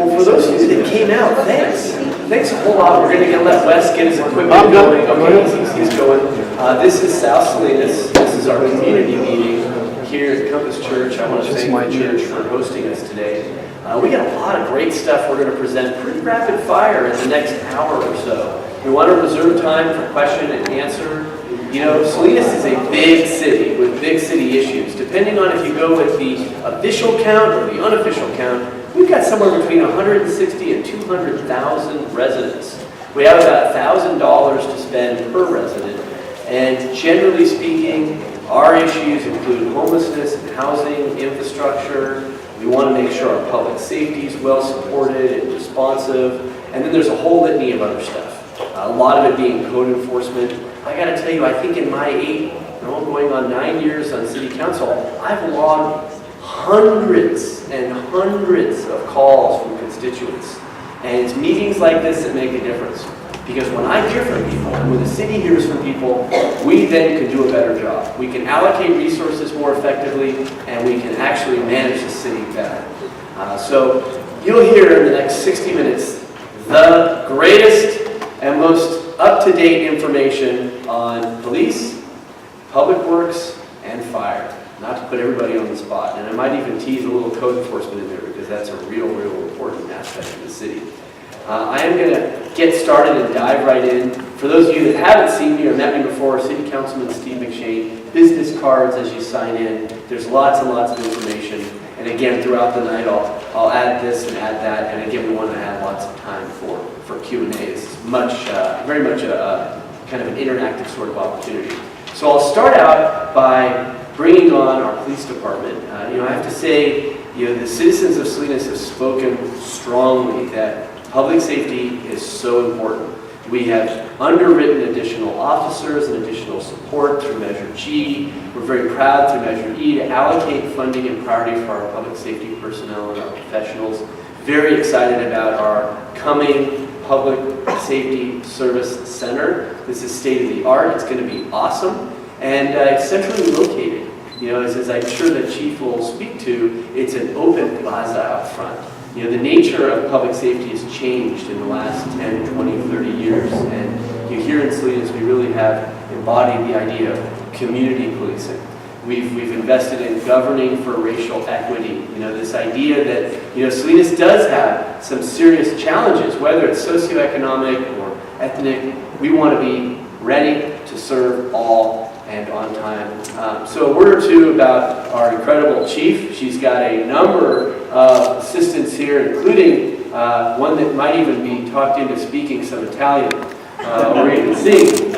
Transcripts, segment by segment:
Well, for those of you that came out, thanks. Thanks a whole lot. We're going to let Wes get his equipment going. Okay, he's going. This is South Salinas. This is our community meeting here at Compass Church. I want to thank my church for hosting us today. We got a lot of great stuff we're going to present pretty rapid fire in the next hour or so. We want to reserve time for question and answer. You know, Salinas is a big city with big city issues. Depending on if you go with the official count or the unofficial count, we've got somewhere between 160 and 200,000 residents. We have about $1,000 to spend per resident. And generally speaking, our issues include homelessness and housing, infrastructure. We want to make sure our public safety is well supported and responsive. And then there's a whole litany of other stuff. A lot of it being code enforcement. I got to tell you, I think in my going on 9 years on city council, I've logged hundreds and hundreds of calls from constituents. And it's meetings like this that make a difference. Because when I hear from people, and when the city hears from people, we then can do a better job. We can allocate resources more effectively, and we can actually manage the city better. So you'll hear in the next 60 minutes the greatest and most up-to-date information on police, public works, and fire. Not to put everybody on the spot. And I might even tease a little code enforcement in there because that's a real important aspect of the city. I am going to get started and dive right in. For those of you that haven't seen me or met me before, City Councilman Steve McShane, business cards as you sign in. There's lots and lots of information. And again, throughout the night, I'll add this and add that. And again, we want to add lots of time for Q&A. It's very much a kind of an interactive sort of opportunity. So I'll start out by bringing on our police department. I have to say, the citizens of Salinas have spoken strongly that public safety is so important. We have underwritten additional officers and additional support through Measure G. We're very proud through Measure E to allocate funding and priority for our public safety personnel and our professionals. Very excited about our coming Public Safety Service Center. This is state of the art. It's going to be awesome. And it's centrally located. As I'm sure the chief will speak to, it's an open plaza out front. The nature of public safety has changed in the last 10, 20, 30 years. And here in Salinas, we really have embodied the idea of community policing. We've invested in governing for racial equity. This idea that, Salinas does have some serious challenges, whether it's socioeconomic or ethnic. We want to be ready to serve all and on time. So a word or two about our incredible chief. She's got a number of assistants here, including one that might even be talked into speaking some Italian or even sing,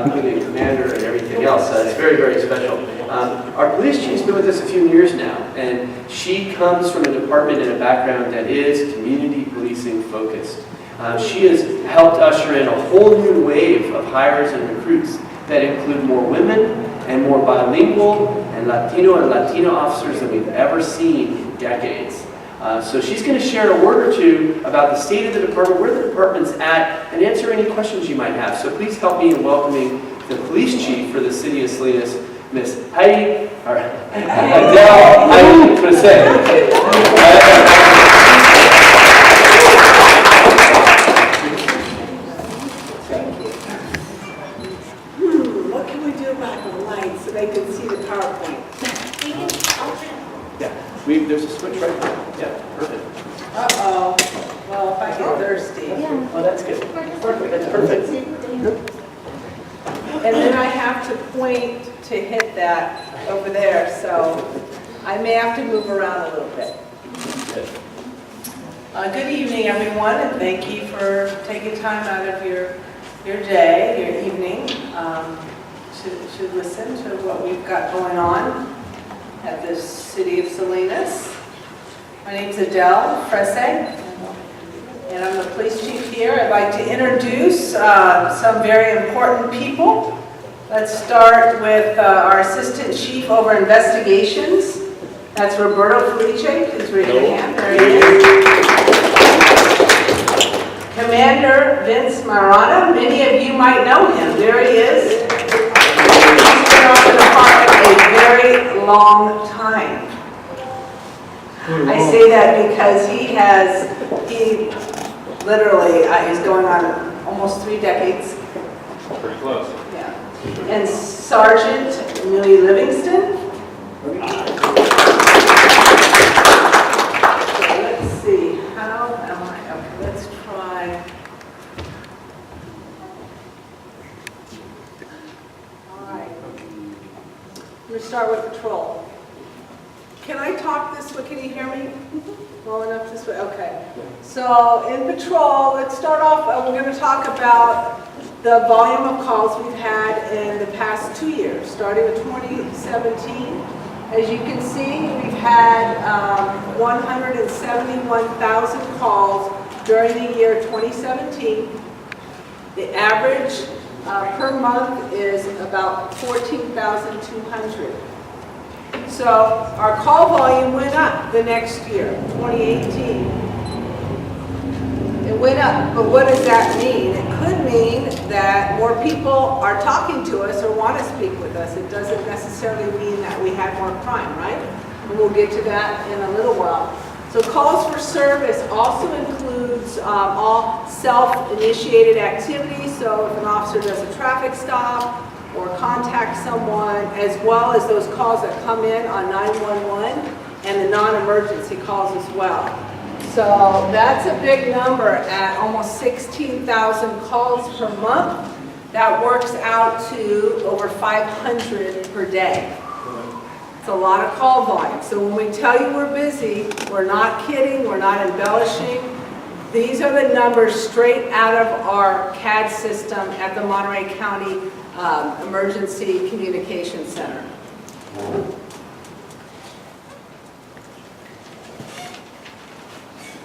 including commander and everything else. It's very, very special. Our police chief's been with us a few years now, and she comes from a department and a background that is community policing focused. She has helped usher in a whole new wave of hires and recruits that include more women and more bilingual and Latino officers than we've ever seen in decades. So she's going to share a word or two about the state of the department, where the department's at, and answer any questions you might have. So please help me in welcoming the police chief for the city of Salinas, Miss Heidi, or Adele Heidi Present. What can we do about the lights so they can see the PowerPoint? Yeah, there's a switch right there. Yeah, perfect. Uh-oh. Well, if I get thirsty. Yeah. Oh, that's good. Perfect. That's perfect. Good. And then I have to point to hit that over there, so I may have to move around a little bit. Good evening, everyone, and thank you for taking time out of your day, your evening, to listen to what we've got going on at the City of Salinas. My name's Adele Fresse, and I'm the police chief here. I'd like to introduce some very important people. Let's start with our assistant chief over investigations. That's Roberto Felice. Please raise your hand. There he is. Commander Vince Marana. Many of you might know him. There he is. He's been on the department a very long time. I say that because he literally is going on almost 3 decades. Pretty close. Yeah. And Sergeant Millie Livingston. Let's see, how am I, okay, let's try. All right. Let me start with patrol. Can I talk this way? Can you hear me well enough this way? Okay. So in patrol, let's start off, we're going to talk about the volume of calls we've had in the past 2 years, starting with 2017. As you can see, we've had 171,000 calls during the year 2017. The average per month is about 14,200. So our call volume went up the next year, 2018. It went up, but what does that mean? It could mean that more people are talking to us or want to speak with us. It doesn't necessarily mean that we have more crime, right? And we'll get to that in a little while. So calls for service also includes all self-initiated activities. So if an officer does a traffic stop or contacts someone, as well as those calls that come in on 911 and the non-emergency calls as well. So that's a big number at almost 16,000 calls per month. That works out to over 500 per day. It's a lot of call volume. So when we tell you we're busy, we're not kidding, we're not embellishing. These are the numbers straight out of our CAD system at the Monterey County Emergency Communication Center.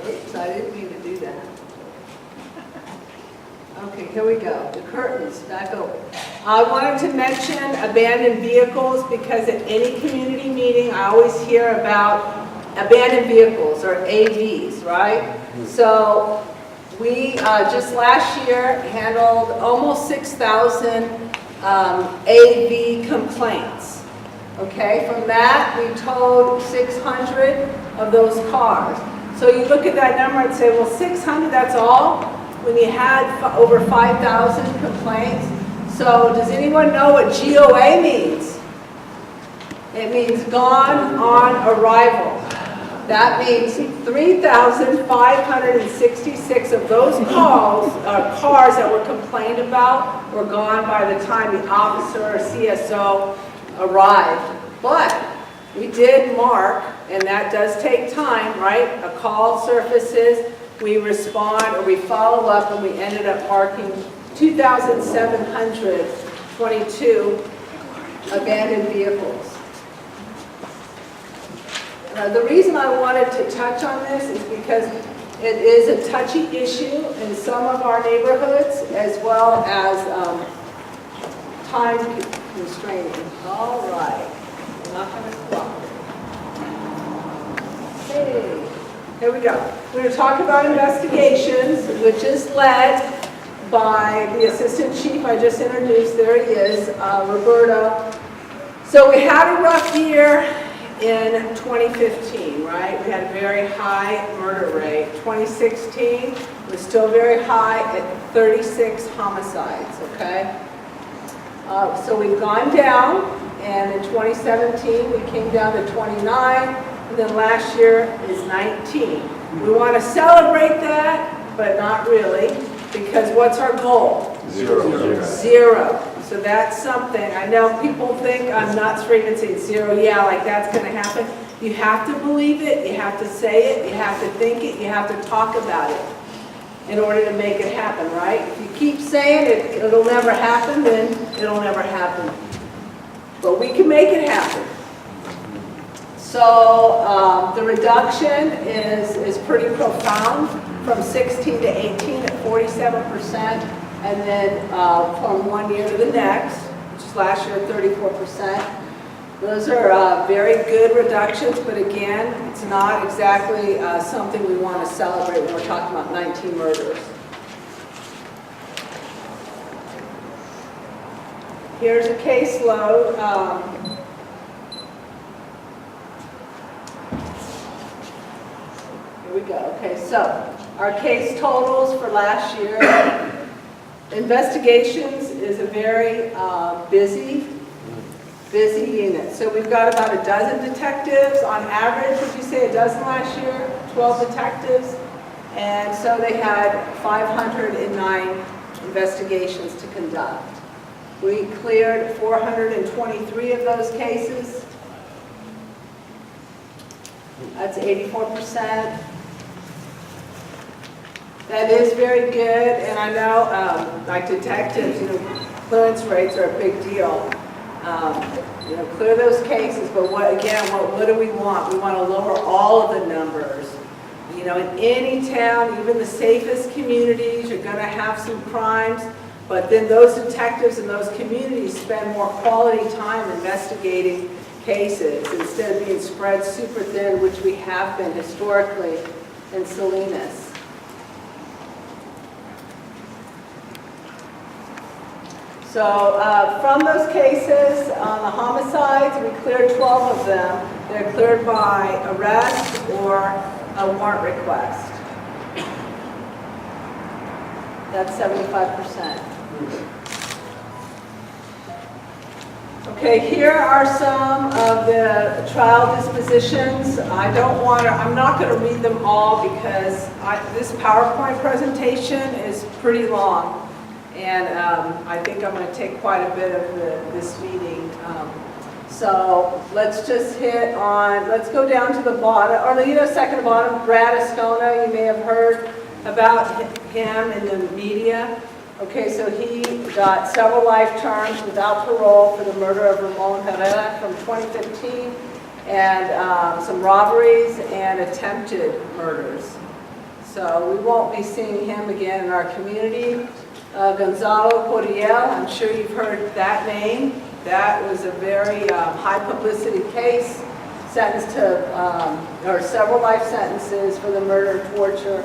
Oops, I didn't mean to do that. Okay, here we go. The curtains back open. I wanted to mention abandoned vehicles because at any community meeting, I always hear about abandoned vehicles or AVs, right? So we just last year handled almost 6,000 AV complaints. Okay, from that we towed 600 of those cars. So you look at that number and say, well, 600, that's all? When you had over 5,000 complaints. So does anyone know what GOA means? It means gone on arrival. That means 3,566 of those calls, cars that were complained about were gone by the time the officer or CSO arrived. But we did mark, and that does take time, right? A call surfaces, we respond or we follow up, and we ended up marking 2,722 abandoned vehicles. The reason I wanted to touch on this is because it is a touchy issue in some of our neighborhoods, as well as time constraining. All right, I'm not going to stop. Hey, here we go. We're going to talk about investigations, which is led by the assistant chief I just introduced. There he is, Roberto. So we had a rough year in 2015, right? We had a very high murder rate. 2016 was still very high at 36 homicides, okay? So we've gone down, and in 2017 we came down to 29, and then last year is 19. We want to celebrate that, but not really, because what's our goal? Zero. Zero. So that's something. I know people think I'm nuts for even saying zero. Yeah, like that's going to happen. You have to believe it. You have to say it. You have to think it. You have to talk about it in order to make it happen, right? If you keep saying it, it'll never happen, then it'll never happen. But we can make it happen. So the reduction is pretty profound from 16 to 18 at 47%. And then from one year to the next, which is last year 34%. Those are very good reductions, but again, it's not exactly something we want to celebrate when we're talking about 19 murders. Here's a caseload. Here we go. Okay, so our case totals for last year. Investigations is a very busy unit. So we've got about a dozen detectives on average. Would you say a dozen last year? 12 detectives. And so they had 509 investigations to conduct. We cleared 423 of those cases. That's 84%. That is very good, and I know, like detectives, clearance rates are a big deal. Clear those cases, but what do we want? We want to lower all of the numbers. In any town, even the safest communities, you're going to have some crimes, but then those detectives in those communities spend more quality time investigating cases instead of being spread super thin, which we have been historically in Salinas. So from those cases, on the homicides, we cleared 12 of them. They're cleared by arrest or a warrant request. That's 75%. Okay, here are some of the trial dispositions. I'm not going to read them all because this PowerPoint presentation is pretty long. And I think I'm going to take quite a bit of this meeting. So let's just let's go down to the bottom, or second to bottom, Brad Ascona. You may have heard about him in the media. Okay, so he got several life terms without parole for the murder of Ramon Herrera from 2015, and some robberies and attempted murders. So we won't be seeing him again in our community. Gonzalo Coriel, I'm sure you've heard that name. That was a very high publicity case, sentenced to several life sentences for the murder, torture,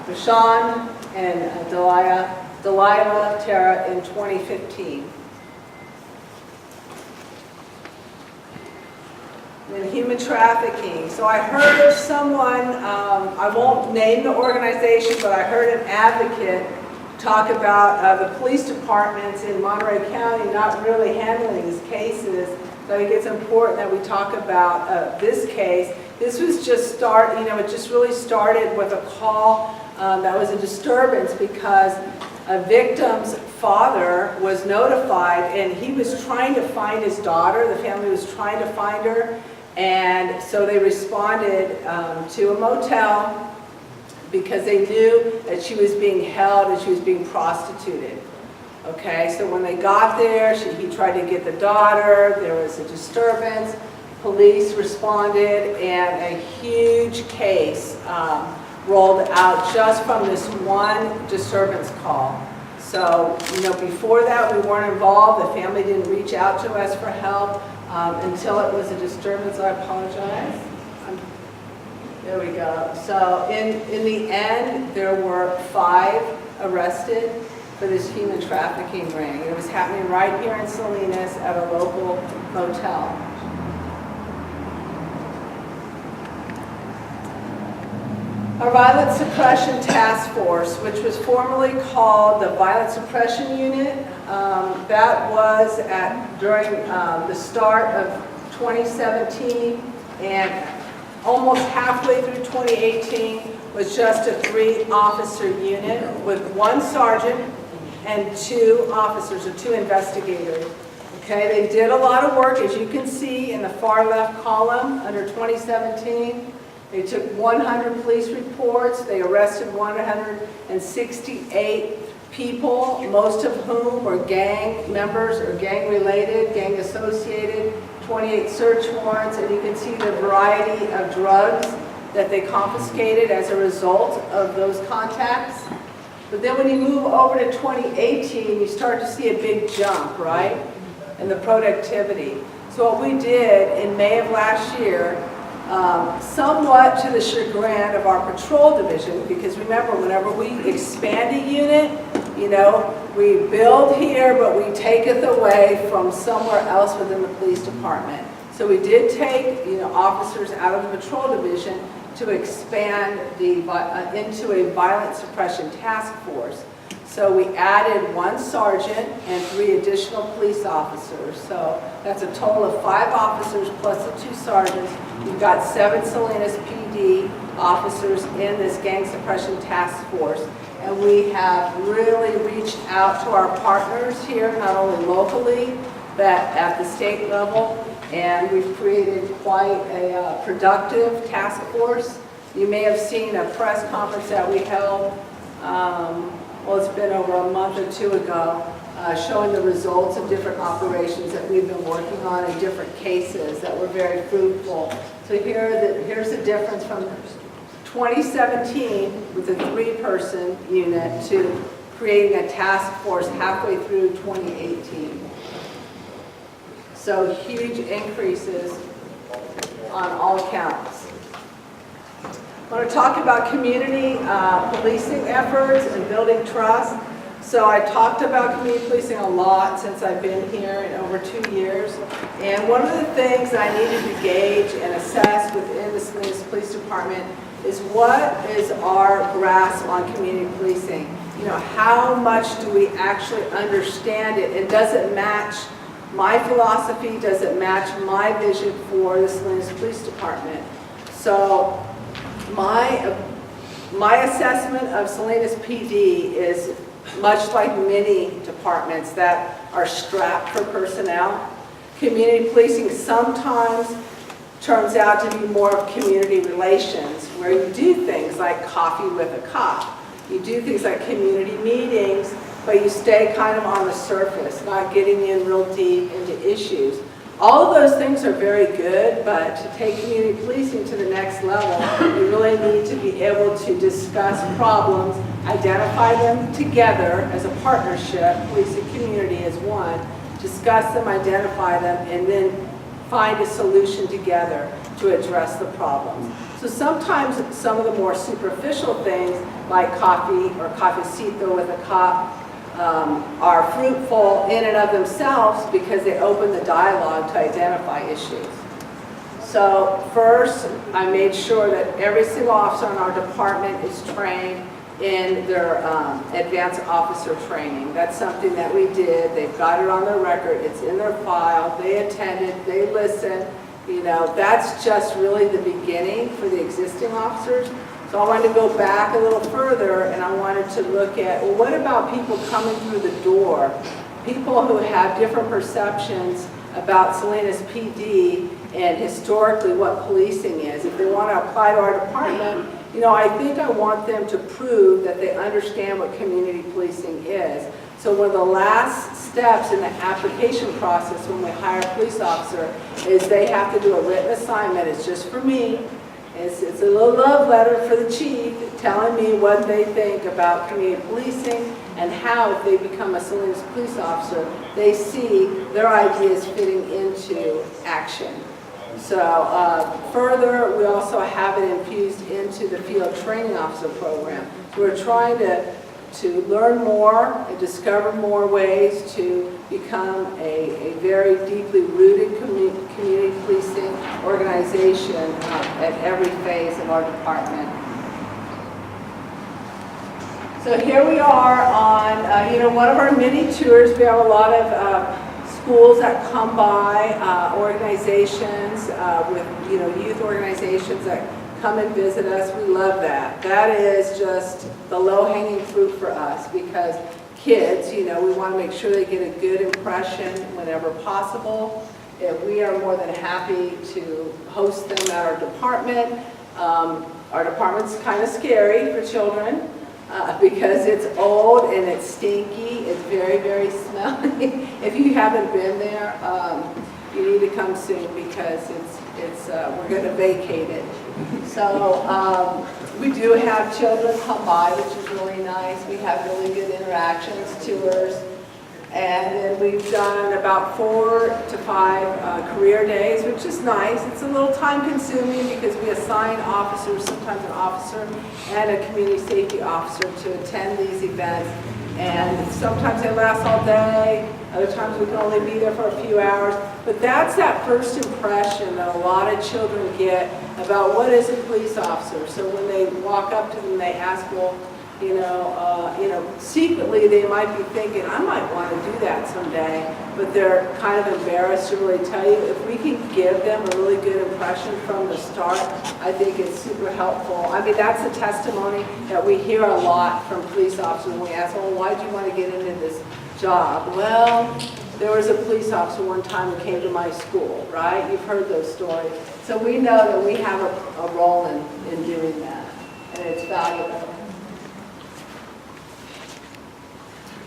McShane and Delilah Terra in 2015. And human trafficking. So I heard someone, I won't name the organization, but I heard an advocate talk about the police departments in Monterey County not really handling these cases. So I think it's important that we talk about this case. This was just it just really started with a call that was a disturbance because a victim's father was notified and he was trying to find his daughter. The family was trying to find her, and so they responded to a motel because they knew that she was being held and she was being prostituted. Okay, so when they got there, he tried to get the daughter, there was a disturbance, police responded, and a huge case rolled out just from this one disturbance call. So, before that we weren't involved, the family didn't reach out to us for help until it was a disturbance. I apologize. There we go. So in the end, there were 5 arrested for this human trafficking ring. It was happening right here in Salinas at a local motel. Our Violence Suppression Task Force, which was formerly called the Violence Suppression Unit, that was during the start of 2017, and almost halfway through 2018 was just a 3-officer unit with 1 sergeant and 2 officers or 2 investigators. Okay, they did a lot of work, as you can see in the far left column under 2017. They took 100 police reports. They arrested 168 people, most of whom were gang members or gang-related, gang-associated. 28 search warrants, and you can see the variety of drugs that they confiscated as a result of those contacts. But then when you move over to 2018, you start to see a big jump, right, in the productivity. So what we did in May of last year, somewhat to the chagrin of our patrol division, because remember, whenever we expand a unit, we build here, but we taketh away from somewhere else within the police department. So we did take, officers out of the patrol division to expand into a violent suppression task force. So we added 1 sergeant and 3 additional police officers. So that's a total of 5 officers plus the 2 sergeants. We've got 7 Salinas PD officers in this gang suppression task force. And we have really reached out to our partners here, not only locally, but at the state level. And we've created quite a productive task force. You may have seen a press conference that we held, well, it's been over a month or 2 ago, showing the results of different operations that we've been working on in different cases that were very fruitful. So here's the difference from 2017 with a 3-person unit to creating a task force halfway through 2018. So huge increases on all counts. I want to talk about community policing efforts and building trust. So I talked about community policing a lot since I've been here in over 2 years. And one of the things that I needed to gauge and assess within the Salinas Police Department is what is our grasp on community policing? You know, how much do we actually understand it? And does it match my philosophy? Does it match my vision for the Salinas Police Department? So my assessment of Salinas PD is much like many departments that are strapped for personnel. Community policing sometimes turns out to be more of community relations, where you do things like coffee with a cop. You do things like community meetings, but you stay kind of on the surface, not getting in real deep into issues. All of those things are very good, but to take community policing to the next level, you really need to be able to discuss problems, identify them together as a partnership, police and community as one, discuss them, identify them, and then find a solution together to address the problems. So sometimes some of the more superficial things, like coffee or cafecito with a cop, are fruitful in and of themselves because they open the dialogue to identify issues. So first, I made sure that every single officer in our department is trained in their advanced officer training. That's something that we did. They've got it on their record. It's in their file. They attended. They listened. You know, that's just really the beginning for the existing officers. So I wanted to go back a little further, and I wanted to look at, well, what about people coming through the door? People who have different perceptions about Salinas PD and historically what policing is. If they want to apply to our department, you know, I think I want them to prove that they understand what community policing is. So one of the last steps in the application process when we hire a police officer is they have to do a written assignment. It's just for me. It's a little love letter for the chief telling me what they think about community policing and how, if they become a Salinas police officer, they see their ideas fitting into action. So further, we also have it infused into the field training officer program. So we're trying to learn more and discover more ways to become a very deeply rooted community policing organization at every phase of our department. So here we are on one of our mini tours. We have a lot of schools that come by, organizations with youth organizations that come and visit us. We love that. That is just the low-hanging fruit for us because kids, we want to make sure they get a good impression whenever possible. We are more than happy to host them at our department. Our department's kind of scary for children because it's old and it's stinky. It's very, very smelly. If you haven't been there, you need to come soon because we're going to vacate it. So we do have children come by, which is really nice. We have really good interactions, tours, and then we've done about 4 to 5 career days, which is nice. It's a little time consuming because we assign officers, sometimes an officer and a community safety officer to attend these events. And sometimes they last all day, other times we can only be there for a few hours. But that's that first impression that a lot of children get about what is a police officer. So when they walk up to them, they ask, well, secretly they might be thinking, I might want to do that someday, but they're kind of embarrassed to really tell you. If we can give them a really good impression from the start, I think it's super helpful. I mean, that's a testimony that we hear a lot from police officers when we ask, well, why do you want to get into this job? Well, there was a police officer one time who came to my school, right? You've heard those stories. So we know that we have a role in doing that, and it's valuable.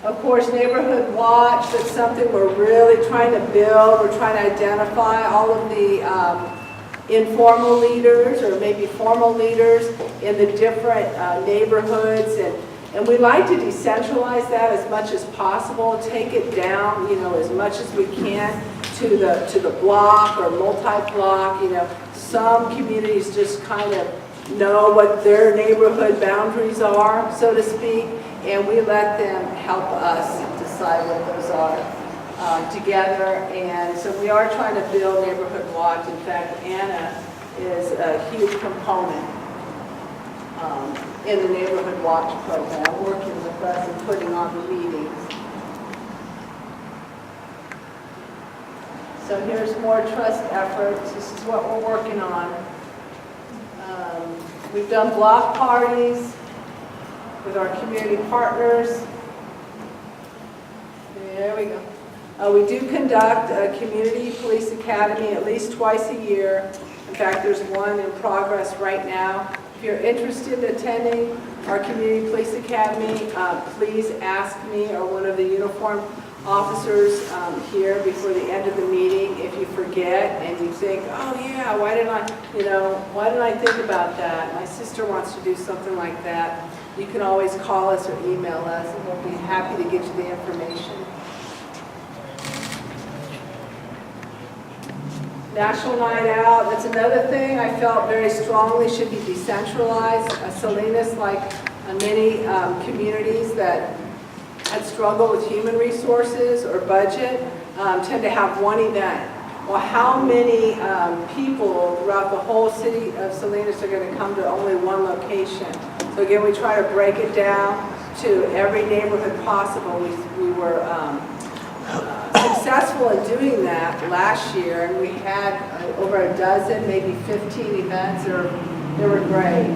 Of course, Neighborhood Watch, that's something we're really trying to build. We're trying to identify all of the informal leaders or maybe formal leaders in the different neighborhoods. And we like to decentralize that as much as possible, take it down, as much as we can to the block or multi-block. Some communities just kind of know what their neighborhood boundaries are, so to speak. And we let them help us decide what those are together. And so we are trying to build Neighborhood Watch. In fact, Anna is a huge component in the Neighborhood Watch program, working with us and putting on the meetings. So here's more trust efforts. This is what we're working on. We've done block parties with our community partners. There we go. We do conduct a community police academy at least twice a year. In fact, there's one in progress right now. If you're interested in attending our community police academy, please ask me or one of the uniformed officers here before the end of the meeting. If you forget and you think, oh yeah, why didn't I think about that? My sister wants to do something like that. You can always call us or email us, and we'll be happy to get you the information. National Night Out, that's another thing I felt very strongly should be decentralized. Salinas, like many communities that had struggled with human resources or budget, tend to have one event. Well, how many people throughout the whole city of Salinas are going to come to only one location? So again, we try to break it down to every neighborhood possible. We were successful in doing that last year, and we had over a dozen, maybe 15 events. They were great.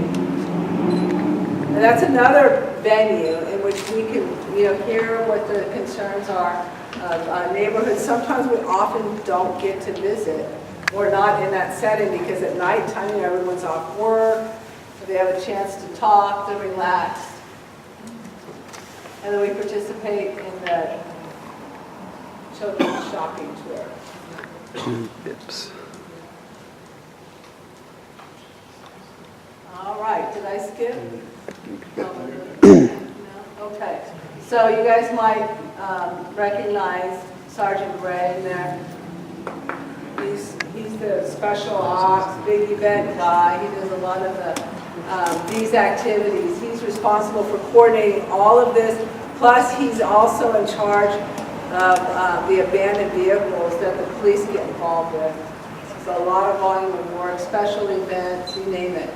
And that's another venue in which we can, hear what the concerns are of neighborhoods. Sometimes we often don't get to visit, or not in that setting, because at nighttime, everyone's off work. They have a chance to talk, to relax. And then we participate in the children's shopping tour. Oops. All right, did I skip? No? Okay. So you guys might recognize Sergeant Gray in there. He's the special ops, big event guy. He does a lot of these activities. He's responsible for coordinating all of this. Plus, he's also in charge of the abandoned vehicles that the police get involved with. So a lot of volume of work, special events, you name it.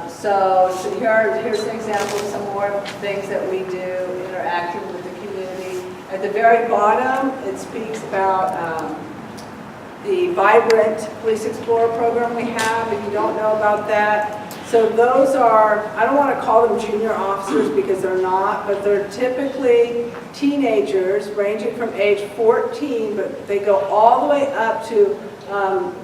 So here's an example of some more things that we do interacting with the community. At the very bottom, it speaks about the Vibrant Police Explorer program we have, if you don't know about that. So those are, I don't want to call them junior officers because they're not, but they're typically teenagers ranging from age 14, but they go all the way up to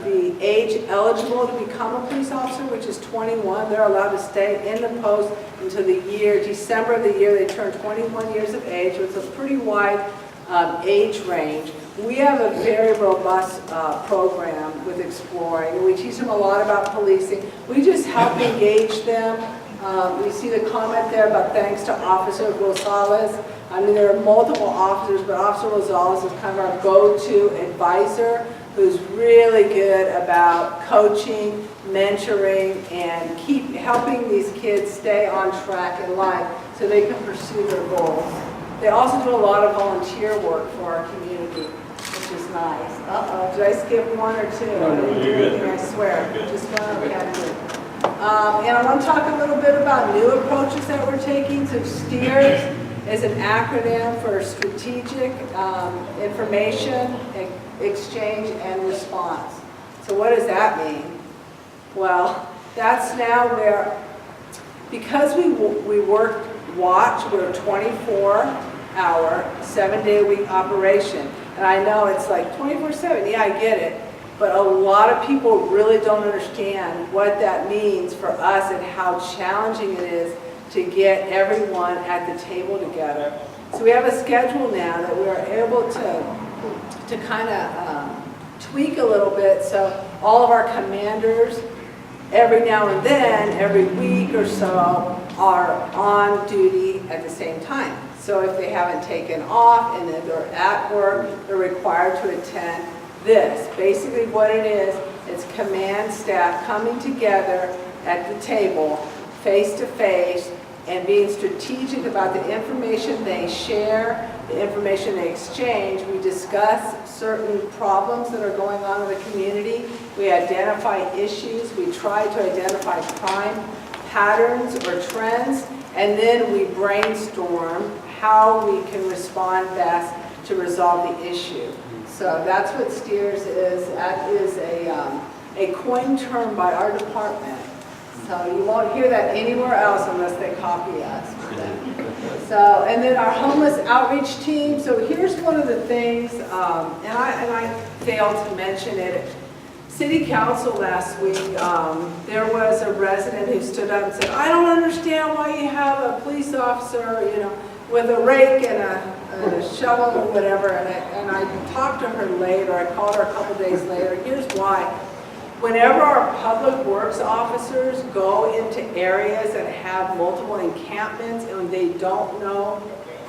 the age eligible to become a police officer, which is 21. They're allowed to stay in the post until December of the year they turn 21 years of age, so it's a pretty wide age range. We have a very robust program with Exploring. We teach them a lot about policing. We just help engage them. We see the comment there about thanks to Officer Rosales. I mean, there are multiple officers, but Officer Rosales is kind of our go-to advisor who's really good about coaching, mentoring, and keep helping these kids stay on track in life so they can pursue their goals. They also do a lot of volunteer work for our community, which is nice. Uh-oh, did I skip one or two? I didn't do anything, I swear. Just one, okay. And I want to talk a little bit about new approaches that we're taking. So STEERS is an acronym for Strategic Information Exchange and Response. So what does that mean? Well, that's now where, because we watch, we're a 24-hour, 7-day-a-week operation. And I know it's like 24/7, yeah, I get it. But a lot of people really don't understand what that means for us and how challenging it is to get everyone at the table together. So we have a schedule now that we are able to kind of tweak a little bit. So all of our commanders, every now and then, every week or so, are on duty at the same time. So if they haven't taken off and then they're at work, they're required to attend this. Basically what it is, it's command staff coming together at the table, face to face, and being strategic about the information they share, the information they exchange. We discuss certain problems that are going on in the community. We identify issues. We try to identify crime patterns or trends, and then we brainstorm how we can respond best to resolve the issue. So that's what STEERS is. That is a coined term by our department. So you won't hear that anywhere else unless they copy us. So, and then our homeless outreach team. So here's one of the things, and I failed to mention it. City Council last week, there was a resident who stood up and said, I don't understand why you have a police officer, with a rake and a shovel or whatever. And I talked to her later. I called her a couple days later. Here's why. Whenever our public works officers go into areas that have multiple encampments and they don't know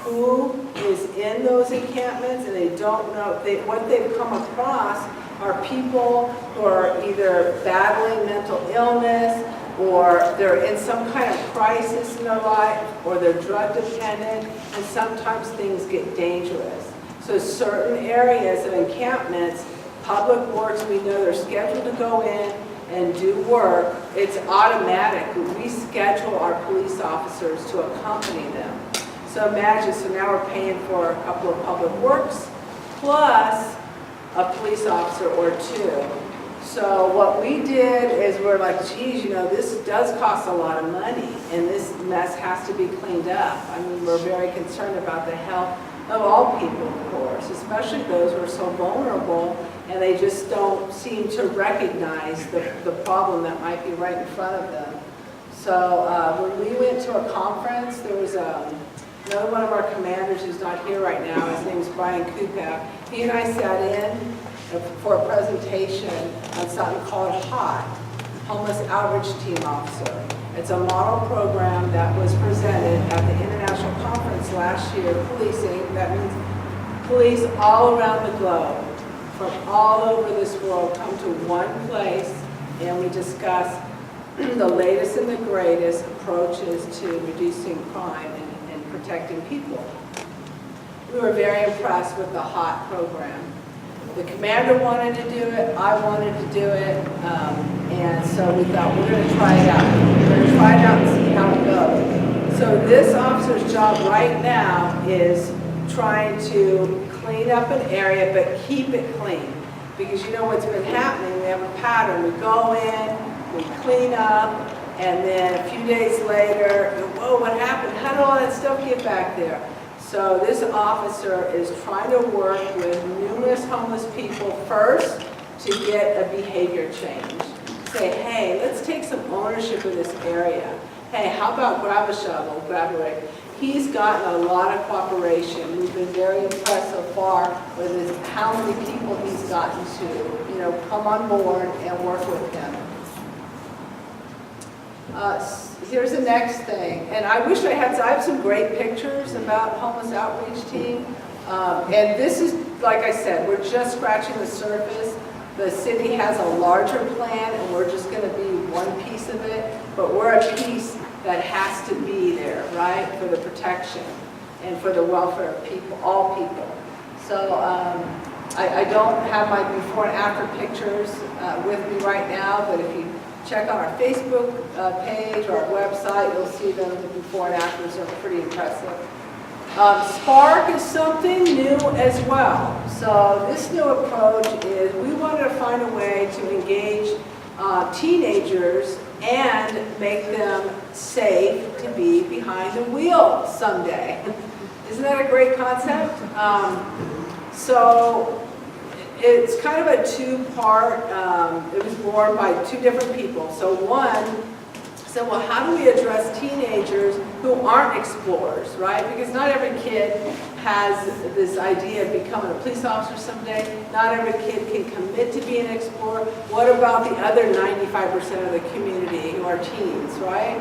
who is in those encampments and they don't know, what they've come across are people who are either battling mental illness or they're in some kind of crisis in their life or they're drug dependent, and sometimes things get dangerous. So certain areas of encampments, public works, we know they're scheduled to go in and do work. It's automatic. We schedule our police officers to accompany them. So imagine, so now we're paying for a couple of public works plus a police officer or two. So what we did is we're like, geez, this does cost a lot of money and this mess has to be cleaned up. I mean, we're very concerned about the health of all people, of course, especially those who are so vulnerable and they just don't seem to recognize the problem that might be right in front of them. So when we went to a conference, there was another one of our commanders who's not here right now. His name's Brian Kupak. He and I sat in for a presentation on something called HOT, Homeless Outreach Team Officer. It's a model program that was presented at the International Conference last year, policing. That means police all around the globe, from all over this world, come to one place and we discuss the latest and the greatest approaches to reducing crime and protecting people. We were very impressed with the HOT program. The commander wanted to do it, I wanted to do it, and so we thought we're going to try it out. We're going to try it out and see how it goes. So this officer's job right now is trying to clean up an area but keep it clean. Because you know what's been happening, we have a pattern. We go in, we clean up, and then a few days later, whoa, what happened? How did all that stuff get back there? So this officer is trying to work with numerous homeless people first to get a behavior change. Say, hey, let's take some ownership of this area. Hey, how about grab a shovel, grab a rake? He's gotten a lot of cooperation. We've been very impressed so far with how many people he's gotten to, come on board and work with him. Here's the next thing, and I wish I have some great pictures about homeless outreach team. And this is, like I said, we're just scratching the surface. The city has a larger plan, and we're just going to be one piece of it, but we're a piece that has to be there, right, for the protection and for the welfare of people, all people. So I don't have my before and after pictures with me right now, but if you check on our Facebook page or our website, you'll see them, the before and afters are pretty impressive. Spark is something new as well. So this new approach is we wanted to find a way to engage teenagers and make them safe to be behind the wheel someday. Isn't that a great concept? So it's kind of a two-part, it was born by two different people. So one said, well, how do we address teenagers who aren't explorers, right? Because not every kid has this idea of becoming a police officer someday. Not every kid can commit to being an explorer. What about the other 95% of the community who are teens, right?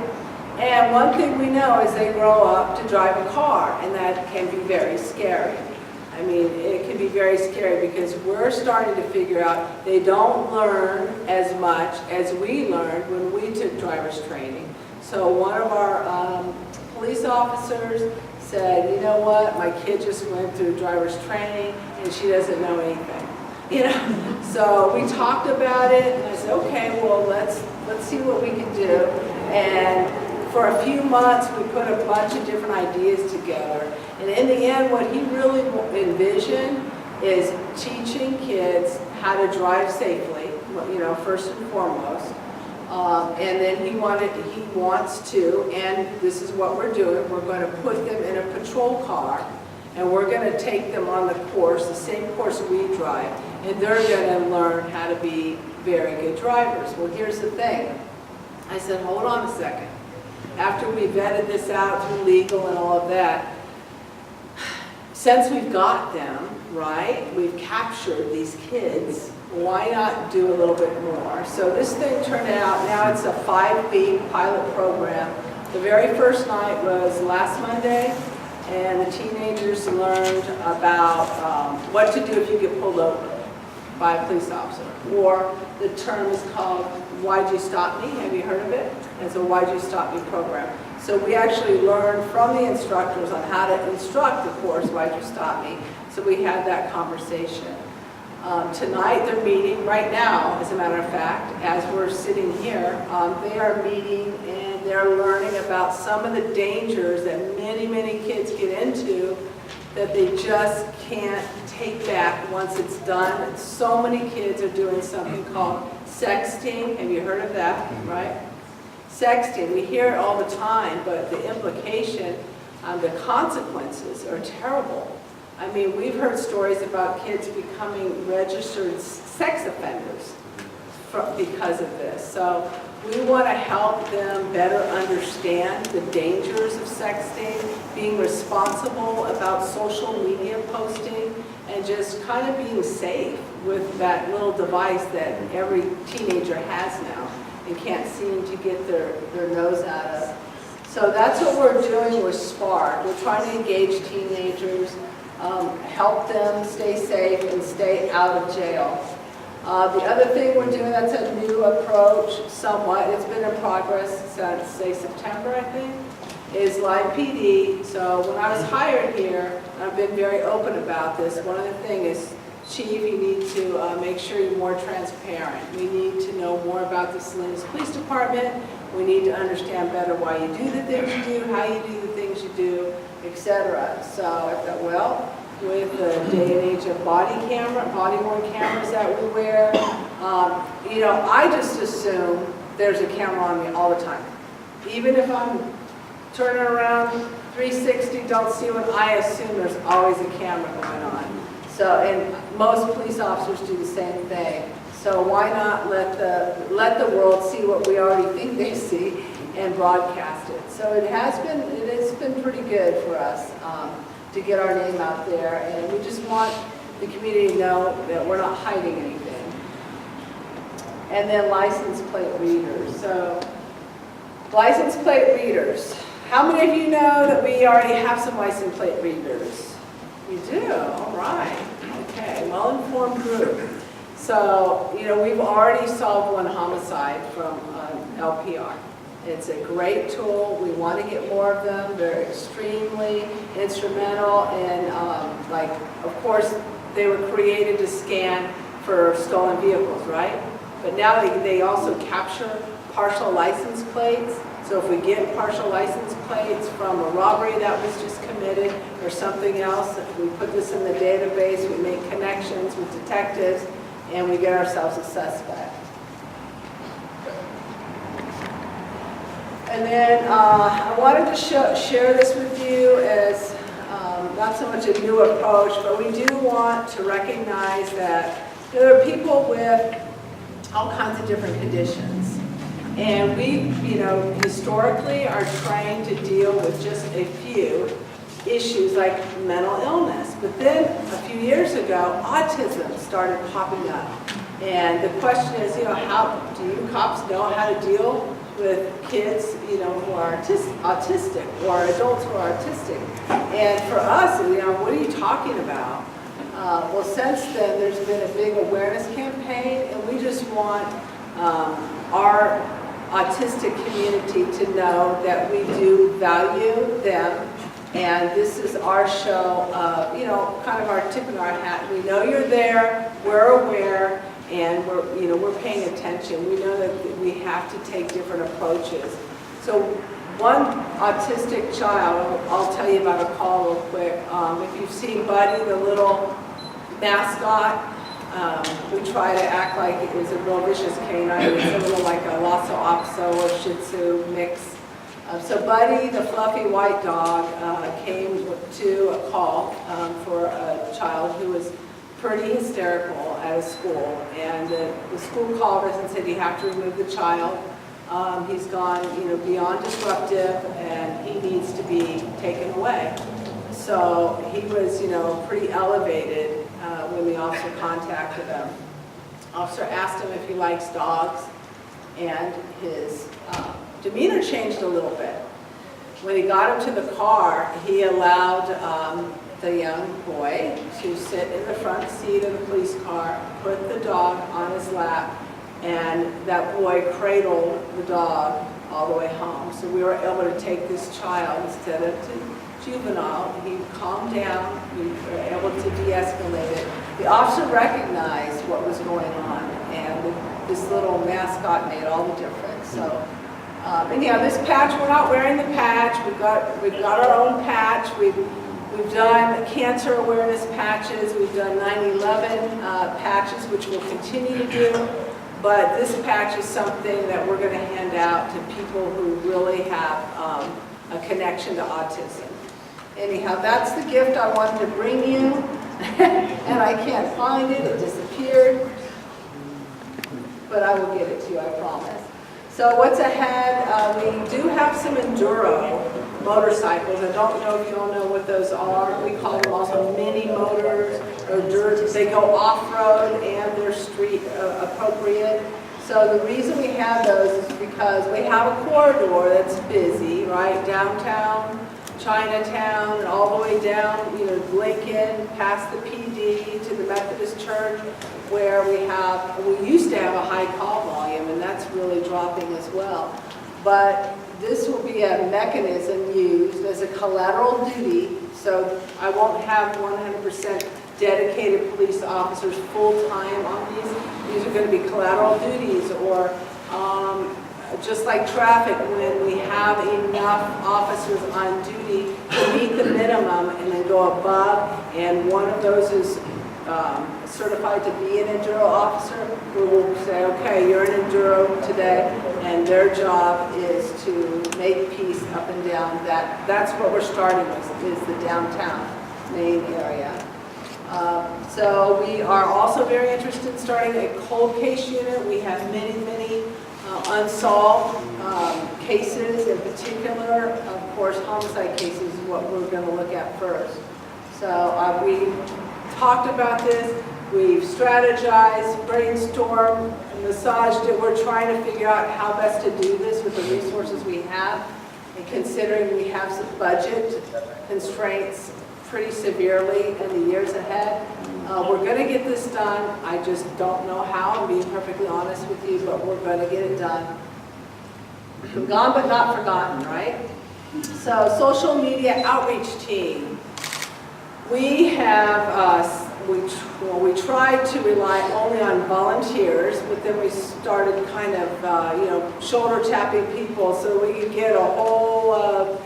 And one thing we know is they grow up to drive a car, and that can be very scary. I mean, it can be very scary because we're starting to figure out they don't learn as much as we learned when we took driver's training. So one of our police officers said, you know what, my kid just went through driver's training and she doesn't know anything. You know, so we talked about it and I said, okay, well, let's see what we can do. And for a few months, we put a bunch of different ideas together. And in the end, what he really envisioned is teaching kids how to drive safely, you know, first and foremost. And then he wants to, and this is what we're doing, we're going to put them in a patrol car, and we're going to take them on the course, the same course we drive, and they're going to learn how to be very good drivers. Well, here's the thing. I said, hold on a second. After we vetted this out through legal and all of that, since we've got them, right, we've captured these kids, why not do a little bit more? So this thing turned out, now it's a 5-week pilot program. The very first night was last Monday, and the teenagers learned about what to do if you get pulled over by a police officer. Or the term is called Why'd You Stop Me? Have you heard of it? It's a Why'd You Stop Me program. So we actually learned from the instructors on how to instruct the course, Why'd You Stop Me? So we had that conversation. Tonight they're meeting, right now, as a matter of fact, as we're sitting here, they are meeting and they're learning about some of the dangers that many, many kids get into that they just can't take back once it's done. So many kids are doing something called sexting. Have you heard of that, right? Sexting, we hear it all the time, but the implication, the consequences are terrible. I mean, we've heard stories about kids becoming registered sex offenders because of this. So we want to help them better understand the dangers of sexting, being responsible about social media posting, and just kind of being safe with that little device that every teenager has now and can't seem to get their nose out of. So that's what we're doing with Spark. We're trying to engage teenagers, help them stay safe and stay out of jail. The other thing we're doing, that's a new approach somewhat, it's been in progress since, say, September, I think, is live PD. So when I was hired here, I've been very open about this. One of the things is, Chief, you need to make sure you're more transparent. We need to know more about the Salinas Police Department. We need to understand better why you do the things you do, how you do the things you do, etc. So I thought, well, with the day and age of body-worn cameras that we wear, you know, I just assume there's a camera on me all the time. Even if I'm turning around 360, don't see one, I assume there's always a camera going on. So, and most police officers do the same thing. So why not let the world see what we already think they see and broadcast it? So it has been pretty good for us to get our name out there, and we just want the community to know that we're not hiding anything. And then license plate readers. So license plate readers. How many of you know that we already have some license plate readers? You do? All right. Okay, well-informed group. So, you know, we've already solved one homicide from LPR. It's a great tool. We want to get more of them. They're extremely instrumental in, like, of course, they were created to scan for stolen vehicles, right? But now they also capture partial license plates. So if we get partial license plates from a robbery that was just committed or something else, we put this in the database, we make connections with detectives, and we get ourselves a suspect. And then I wanted to share this with you as not so much a new approach, but we do want to recognize that there are people with all kinds of different conditions. And we, historically are trained to deal with just a few issues like mental illness. But then a few years ago, autism started popping up. And the question is, how do you cops know how to deal with kids, who are autistic or adults who are autistic? And for us, what are you talking about? Well, since then, there's been a big awareness campaign, and we just want our autistic community to know that we do value them, and this is our show of, kind of our tip in our hat. We know you're there, we're aware, and we're paying attention. We know that we have to take different approaches. So one autistic child, I'll tell you about a call real quick. If you've seen Buddy, the little mascot, we try to act like it was a real vicious canine. It's a little like a Lhasa Apso or Shih Tzu mix. So Buddy, the fluffy white dog, came to a call for a child who was pretty hysterical at a school. And the school called us and said, you have to remove the child. He's gone beyond disruptive, and he needs to be taken away. So he was pretty elevated when the officer contacted him. Officer asked him if he likes dogs, and his demeanor changed a little bit. When he got him to the car, he allowed the young boy to sit in the front seat of the police car, put the dog on his lap, and that boy cradled the dog all the way home. So we were able to take this child instead of to juvenile. He calmed down, we were able to de-escalate it. The officer recognized what was going on, and this little mascot made all the difference. So, anyhow, this patch, we're not wearing the patch. We've got our own patch. We've done cancer awareness patches. We've done 9/11 patches, which we'll continue to do. But this patch is something that we're going to hand out to people who really have a connection to autism. Anyhow, that's the gift I wanted to bring you, and I can't find it. It disappeared, but I will get it to you, I promise. So what's ahead? We do have some enduro motorcycles. I don't know if you all know what those are. We call them also mini motors or dirt. They go off-road and they're street appropriate. So the reason we have those is because we have a corridor that's busy, right? Downtown, Chinatown, and all the way down, Lincoln, past the PD to the Methodist Church, where we used to have a high call volume, and that's really dropping as well. But this will be a mechanism used as a collateral duty, so I won't have 100% dedicated police officers full-time on these. These are going to be collateral duties, or just like traffic, when we have enough officers on duty to meet the minimum and then go above, and one of those is certified to be an enduro officer, we will say, okay, you're an enduro today, and their job is to make peace up and down. That's what we're starting with, is the downtown main area. So we are also very interested in starting a cold case unit. We have many unsolved cases, in particular, of course, homicide cases is what we're going to look at first. So we talked about this, we've strategized, brainstormed, massaged it. We're trying to figure out how best to do this with the resources we have, and considering we have some budget constraints pretty severely in the years ahead. We're going to get this done. I just don't know how, I'm being perfectly honest with you, but we're going to get it done. Gone but not forgotten, right? So social media outreach team. We have, we tried to rely only on volunteers, but then we started kind of, shoulder tapping people so we could get a whole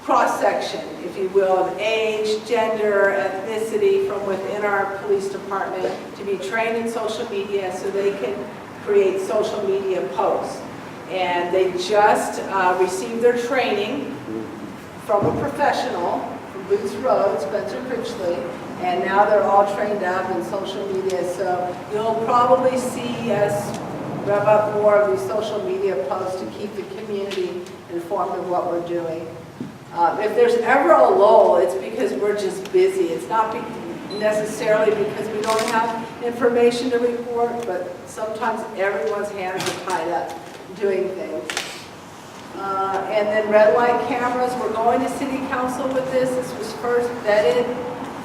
cross-section, if you will, of age, gender, ethnicity from within our police department to be trained in social media so they can create social media posts. And they just received their training from a professional, from Boots Road, Spencer Critchley, and now they're all trained up in social media. So you'll probably see us rev up more of these social media posts to keep the community informed of what we're doing. If there's ever a lull, it's because we're just busy. It's not necessarily because we don't have information to report, but sometimes everyone's hands are tied up doing things. And then red light cameras, we're going to City Council with this. This was first vetted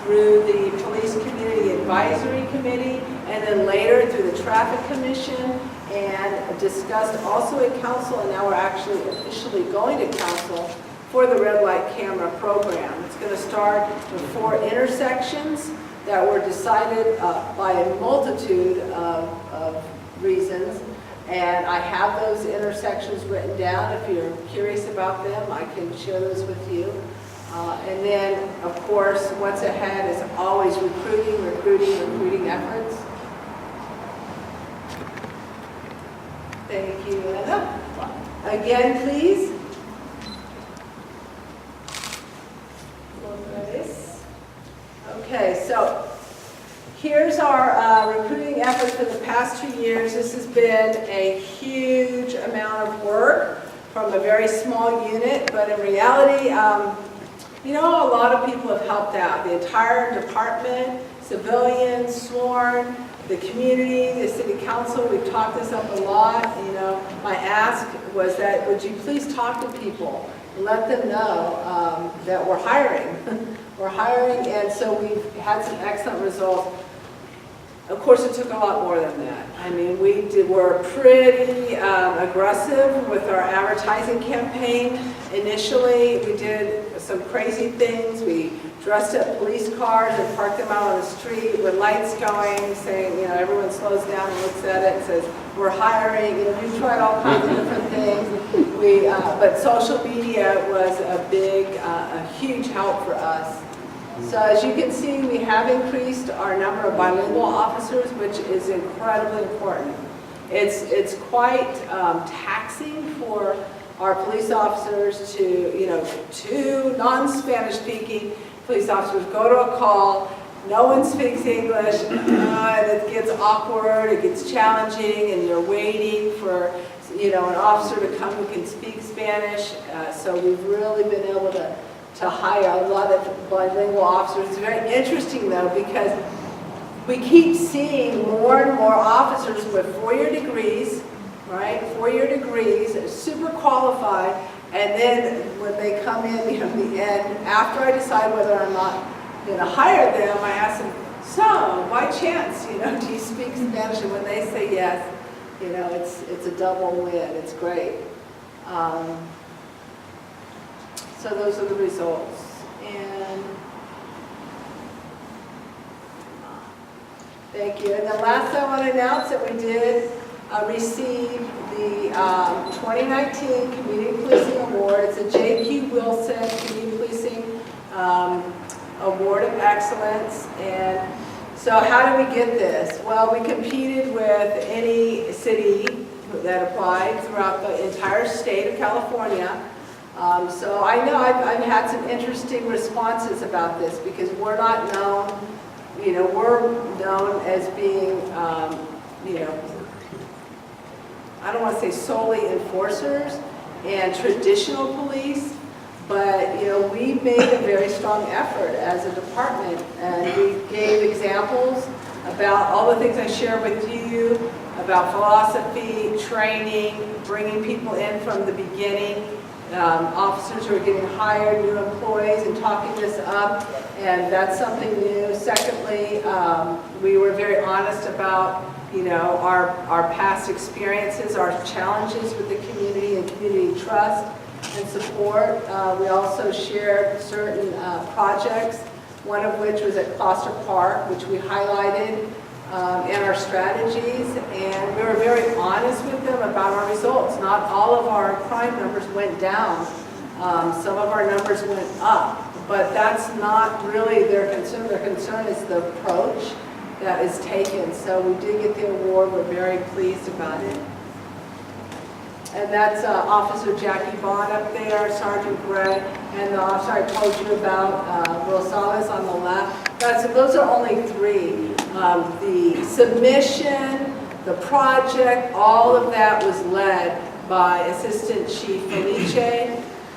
through the Police Community Advisory Committee, and then later through the Traffic Commission, and discussed also at Council, and now we're actually officially going to Council for the red light camera program. It's going to start with 4 intersections that were decided by a multitude of reasons. And I have those intersections written down. If you're curious about them, I can share those with you. And then, of course, what's ahead is always recruiting efforts. Thank you, Anna. Again, please. Okay, so here's our recruiting effort for the past 2 years. This has been a huge amount of work from a very small unit, but in reality, a lot of people have helped out. The entire department, civilians, sworn, the community, the city council, we've talked this up a lot. My ask was that would you please talk to people and let them know that we're hiring. We're hiring, and so we've had some excellent results. Of course, it took a lot more than that. I mean, we're pretty aggressive with our advertising campaign. Initially, we did some crazy things. We dressed up police cars and parked them out on the street with lights going, saying, everyone slows down and looks at it and says, we're hiring. We tried all kinds of different things. But social media was a huge help for us. So as you can see, we have increased our number of bilingual officers, which is incredibly important. It's quite taxing for our police officers to, 2 non-Spanish speaking police officers go to a call, no one speaks English, and it gets awkward, it gets challenging, and you're waiting for an officer to come who can speak Spanish. So we've really been able to hire a lot of bilingual officers. It's very interesting though, because we keep seeing more and more officers with 4-year degrees, right? 4-year degrees, super qualified, and then when they come in, at the end, after I decide whether I'm not going to hire them, I ask them, so, by chance, do you speak Spanish? And when they say yes, it's a double win. It's great. So those are the results. And thank you. And then last I want to announce that we did receive the 2019 Community Policing Award. It's a J.Q. Wilson Community Policing Award of Excellence. And so how did we get this? Well, we competed with any city that applied throughout the entire state of California. So I know I've had some interesting responses about this because we're not known, we're known as being, I don't want to say solely enforcers and traditional police, but, we made a very strong effort as a department, and we gave examples about all the things I shared with you, about philosophy, training, bringing people in from the beginning, officers who are getting hired, new employees, and talking this up, and that's something new. Secondly, we were very honest about you know, our past experiences, our challenges with the community and community trust and support. We also shared certain projects, one of which was at Foster Park, which we highlighted in our strategies, and we were very honest with them about our results. Not all of our crime numbers went down. Some of our numbers went up, but that's not really their concern. Their concern is the approach that is taken. So we did get the award. We're very pleased about it. And that's Officer Jackie Bond up there, Sergeant Gray, and the officer I told you about, Rosales on the left. Those are only three. The submission, the project, all of that was led by Assistant Chief Felice,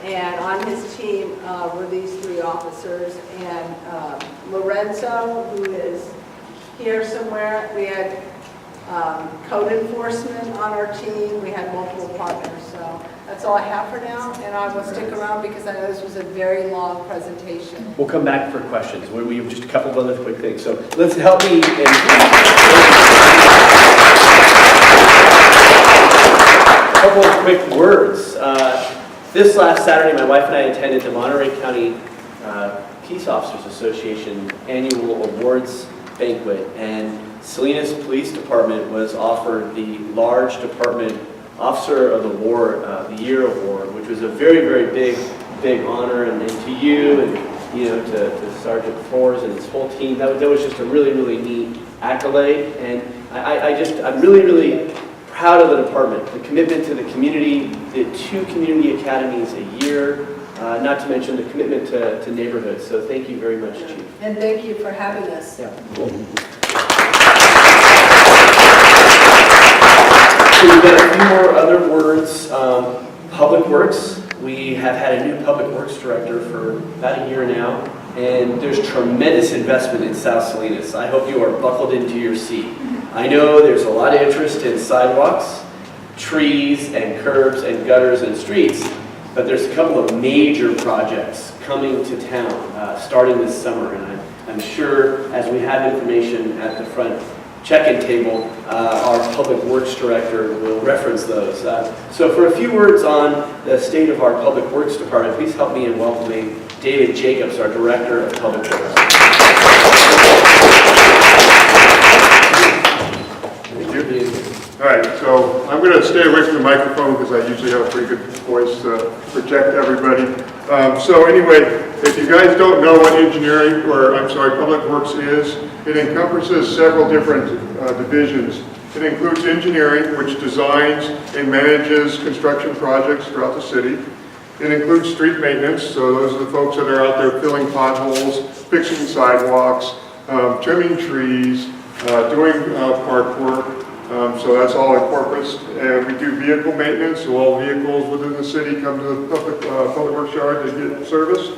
and on his team were these three officers, and Lorenzo, who is here somewhere. We had code enforcement on our team. We had multiple partners. So that's all I have for now, and I will stick around because I know this was a very long presentation. We'll come back for questions. We have just a couple of other quick things. So let's help me. A couple of quick words. This last Saturday, my wife and I attended the Monterey County Peace Officers Association annual awards banquet, and Salinas Police Department was offered the Large Department Officer of the Year Award, which was a very, very big honor, and to you and to Sergeant Flores and his whole team. That was just a really, really neat accolade, and I'm really, really proud of the department, the commitment to the community, the 2 community academies a year, not to mention the commitment to neighborhoods. So thank you very much, Chief. And thank you for having us. Yeah, cool. So we've got a few more other words. Public Works. We have had a new Public Works Director for about a year now, and there's tremendous investment in South Salinas. I hope you are buckled into your seat. I know there's a lot of interest in sidewalks, trees, and curbs, and gutters, and streets, but there's a couple of major projects coming to town starting this summer, and I'm sure as we have information at the front check-in table, our Public Works Director will reference those. So for a few words on the state of our Public Works Department, please help me in welcoming David Jacobs, our Director of Public Works. Thank you. All right, so I'm going to stay away from the microphone because I usually have a pretty good voice to protect everybody. So anyway, if you guys don't know what Public Works is, it encompasses several different divisions. It includes engineering, which designs and manages construction projects throughout the city. It includes street maintenance, so those are the folks that are out there filling potholes, fixing sidewalks, trimming trees, doing park work. So that's all incorporates. And we do vehicle maintenance, so all vehicles within the city come to the Public Works Yard to get service.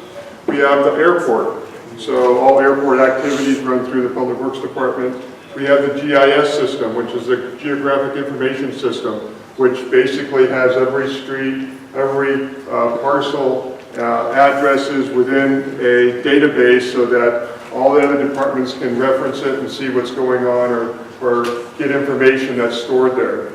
We have the airport, so all airport activities run through the Public Works Department. We have the GIS system, which is the Geographic Information System, which basically has every street, every parcel addresses within a database so that all the other departments can reference it and see what's going on or get information that's stored there.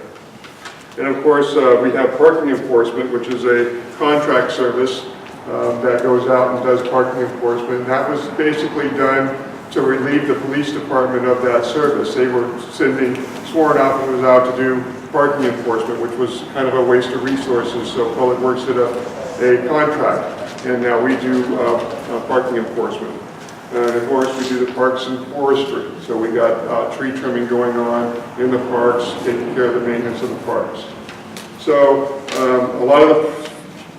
And of course, we have parking enforcement, which is a contract service that goes out and does parking enforcement. And that was basically done to relieve the police department of that service. They were sending sworn officers out to do parking enforcement, which was kind of a waste of resources. So Public Works did a contract, and now we do parking enforcement. And of course, we do the parks and forestry. So we got tree trimming going on in the parks, taking care of the maintenance of the parks. So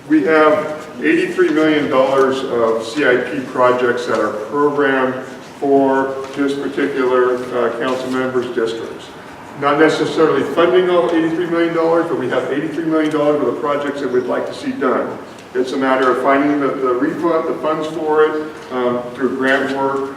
we have $83 million of CIP projects that are programmed for this particular council members' districts. Not necessarily funding all $83 million, but we have $83 million of the projects that we'd like to see done. It's a matter of finding the funds for it through grant work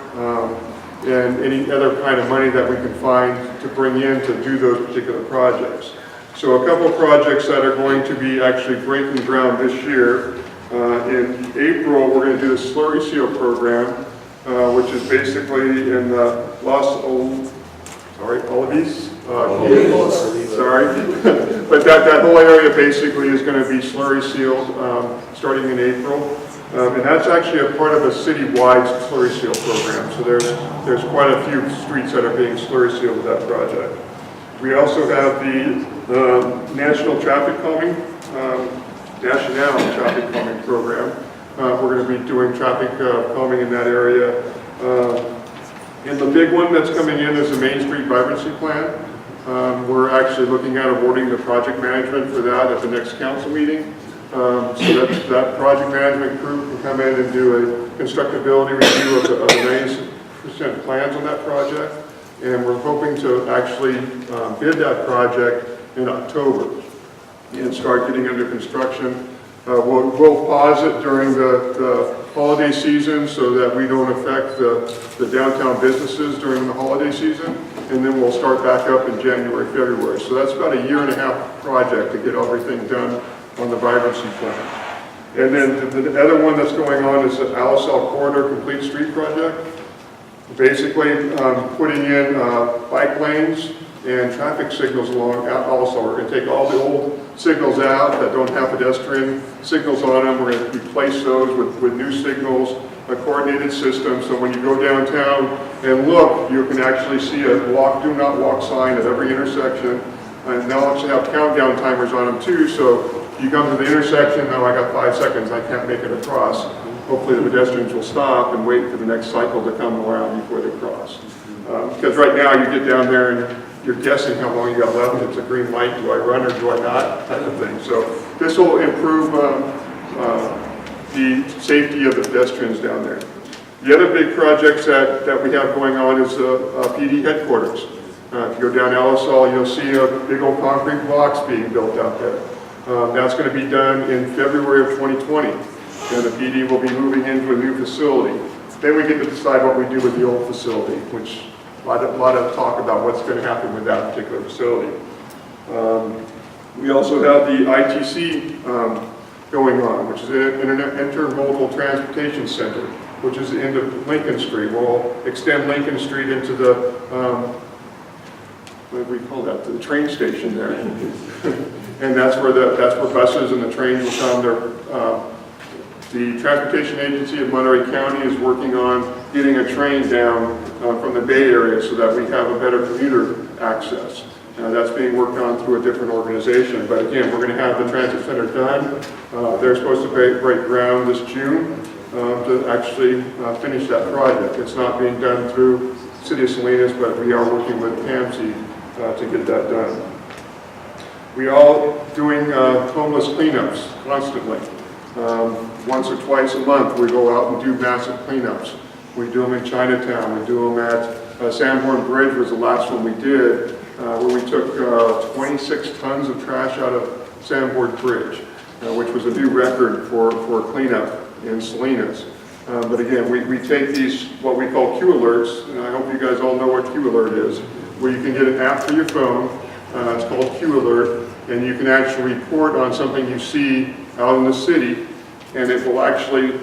and any other kind of money that we can find to bring in to do those particular projects. So a couple of projects that are going to be actually breaking ground this year. In April, we're going to do the slurry seal program, which is basically in Olives Sorry. But that whole area basically is going to be slurry sealed starting in April. And that's actually a part of a city-wide slurry seal program. So there's quite a few streets that are being slurry sealed with that project. We also have the National Traffic Calming Program. We're going to be doing traffic calming in that area. And the big one that's coming in is the Main Street Vibrancy Plan. We're actually looking at awarding the project management for that at the next council meeting. So that project management crew can come in and do a constructability review of the 90% plans on that project. And we're hoping to actually bid that project in October and start getting under construction. We'll pause it during the holiday season so that we don't affect the downtown businesses during the holiday season. And then we'll start back up in January, February. So that's about a 1.5-year project to get everything done on the vibrancy plan. And then the other one that's going on is the Alisal Corridor Complete Street Project. Basically putting in bike lanes and traffic signals along Alisal. We're going to take all the old signals out that don't have pedestrian signals on them. We're going to replace those with new signals, a coordinated system. So when you go downtown and look, you can actually see a do not walk sign at every intersection. And they'll actually have countdown timers on them too. So you come to the intersection, now I got 5 seconds, I can't make it across. Hopefully the pedestrians will stop and wait for the next cycle to come around before they cross. Because right now you get down there and you're guessing how long you got left. It's a green light, do I run or do I not, type of thing. So this will improve the safety of the pedestrians down there. The other big projects that we have going on is PD headquarters. If you go down Alisal, you'll see a big old concrete blocks being built out there. That's going to be done in February of 2020. And the PD will be moving into a new facility. Then we get to decide what we do with the old facility, which a lot of talk about what's going to happen with that particular facility. We also have the ITC going on, which is an Intermodal Transportation Center, which is the end of Lincoln Street. We'll extend Lincoln Street into the, what do we call that, the train station there. And that's where buses and the trains will come. The Transportation Agency of Monterey County is working on getting a train down from the Bay Area so that we have a better commuter access. That's being worked on through a different organization. But again, we're going to have the transit center done. They're supposed to break ground this June to actually finish that project. It's not being done through City of Salinas, but we are working with PAMC to get that done. We are doing homeless cleanups constantly. Once or twice a month, we go out and do massive cleanups. We do them in Chinatown. We do them at Sanborn Bridge was the last one we did, where we took 26 tons of trash out of Sanborn Bridge, which was a new record for cleanup in Salinas. But again, we take these, what we call Q alerts, and I hope you guys all know what Q alert is, where you can get an app for your phone. It's called Q alert, and you can actually report on something you see out in the city, and it will actually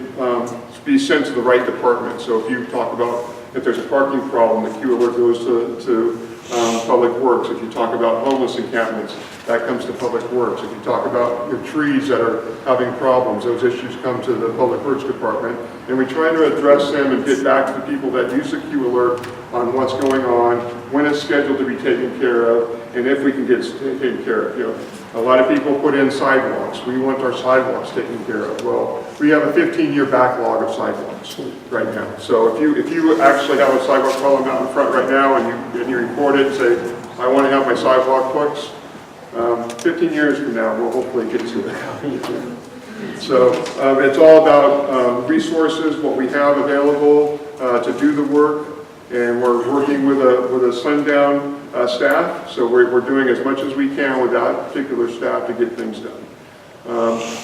be sent to the right department. So if you talk about if there's a parking problem, the Q alert goes to Public Works. If you talk about homeless encampments, that comes to Public Works. If you talk about your trees that are having problems, those issues come to the Public Works Department. And we try to address them and get back to the people that use the Q alert on what's going on, when it's scheduled to be taken care of, and if we can get it taken care of. You know, a lot of people put in sidewalks. We want our sidewalks taken care of. Well, we have a 15-year backlog of sidewalks right now. So if you actually have a sidewalk problem out in front right now and you report it and say, I want to have my sidewalk fixed, 15 years from now, we'll hopefully get to it. So it's all about resources, what we have available to do the work, and we're working with a sundown staff, so we're doing as much as we can with that particular staff to get things done.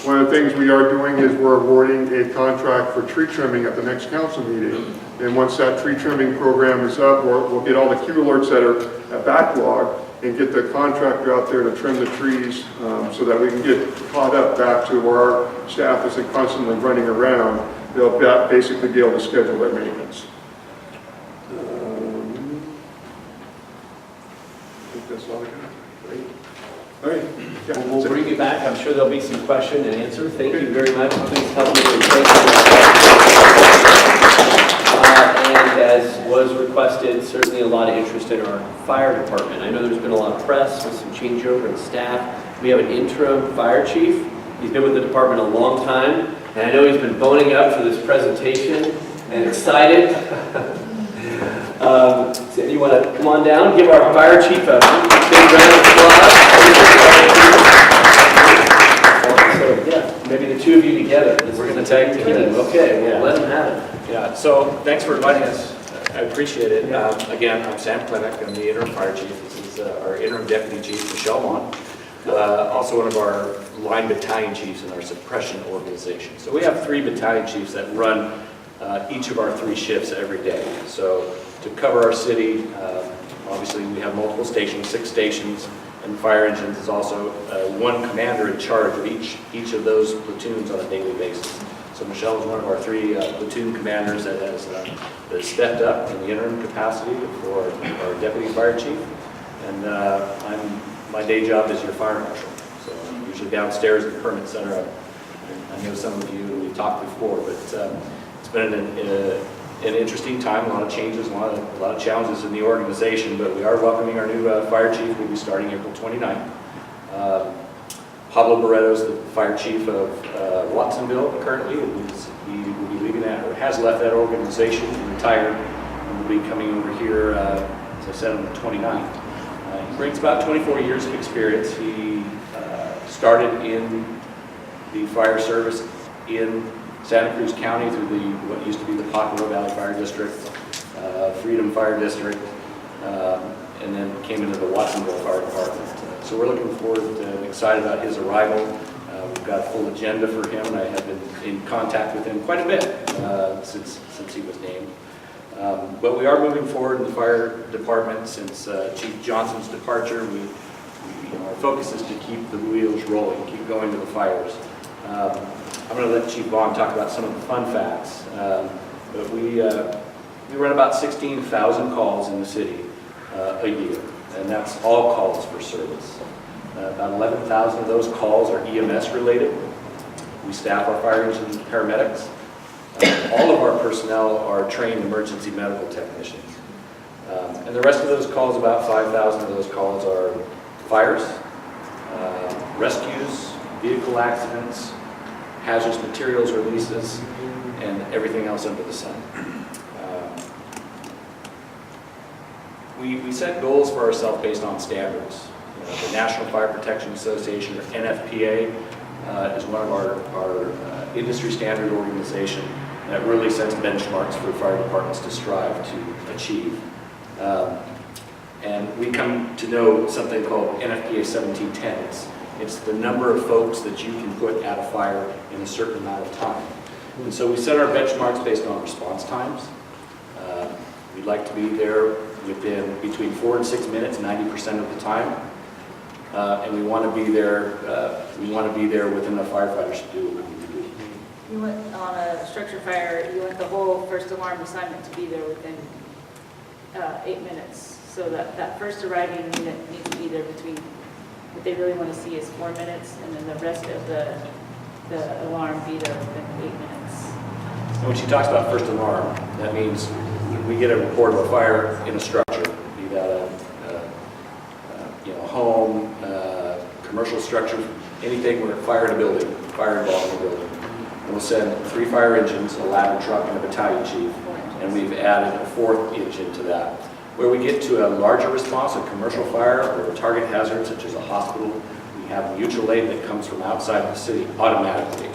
One of the things we are doing is we're awarding a contract for tree trimming at the next council meeting, and once that tree trimming program is up, we'll get all the Q alerts that are at backlog and get the contractor out there to trim the trees so that we can get caught up back to where our staff isn't constantly running around. They'll basically be able to schedule their maintenance. I think I'm sure there'll be some question and answer. Thank you very much. Please help me with and as was requested, certainly a lot of interest in our fire department. I know there's been a lot of press with some changeover in staff. We have an interim fire chief. He's been with the department a long time, and I know he's been boning up for this presentation and excited. So you want to come on down, give our fire chief a big round of applause. So yeah, maybe the two of you together. We're going to tag team. Okay, Yeah. well, let him have it. Yeah, so thanks for inviting us. I appreciate it. Again, I'm Sam Klimek. I'm the interim fire chief. This is our interim deputy chief, Michelle Vaughn. Also one of our line battalion chiefs in our suppression organization. So we have 3 battalion chiefs that run each of our 3 shifts every day. So to cover our city, obviously we have multiple stations, 6 stations, and fire engines is also one commander in charge of each of those platoons on a daily basis. So Michelle is one of our 3 platoon commanders that has stepped up in the interim capacity for our deputy fire chief. And my day job is your fire marshal. So I'm usually downstairs at the permit center. I know some of you, we've talked before, but it's been an interesting time, a lot of changes, a lot of challenges in the organization, but we are welcoming our new fire chief. We'll be starting April 29th. Pablo Barreto's the fire chief of Watsonville currently. He will be leaving that, or has left that organization, retired, and will be coming over here, as I said, on the 29th. He brings about 24 years of experience. He started in the fire service in Santa Cruz County through what used to be the Pacaro Valley Fire District, Freedom Fire District, and then came into the Watsonville Fire Department. So we're looking forward and excited about his arrival. We've got a full agenda for him, and I have been in contact with him quite a bit since he was named. But we are moving forward in the fire department since Chief Johnson's departure. Our focus is to keep the wheels rolling, keep going to the fires. I'm going to let Chief Vaughn talk about some of the fun facts, but we run about 16,000 calls in the city a year, and that's all calls for service. About 11,000 of those calls are EMS related. We staff our fire engines and paramedics. All of our personnel are trained emergency medical technicians. And the rest of those calls, about 5,000 of those calls are fires, rescues, vehicle accidents, hazardous materials releases, and everything else under the sun. We set goals for ourselves based on standards. The National Fire Protection Association, or NFPA, is one of our industry standard organization that really sets benchmarks for fire departments to strive to achieve. And we come to know something called NFPA 1710. It's the number of folks that you can put out a fire in a certain amount of time. And so we set our benchmarks based on response times. We'd like to be there within between 4 and 6 minutes, 90% of the time. And we want to be there. We want to be there within the firefighters to do what we need to do. You went on a structure fire. You want the whole first alarm assignment to be there within 8 minutes. So that first arriving unit needs to be there between. What they really want to see is 4 minutes, and then the rest of the alarm be there within 8 minutes. And when she talks about first alarm, that means when we get a report of a fire in a structure, be that a home, commercial structure, anything where fire in a building, fire involved in a building. And we'll send 3 fire engines, a ladder truck, and a battalion chief, and we've added a 4th engine to that. Where we get to a larger response, a commercial fire or a target hazard such as a hospital, we have mutual aid that comes from outside the city automatically.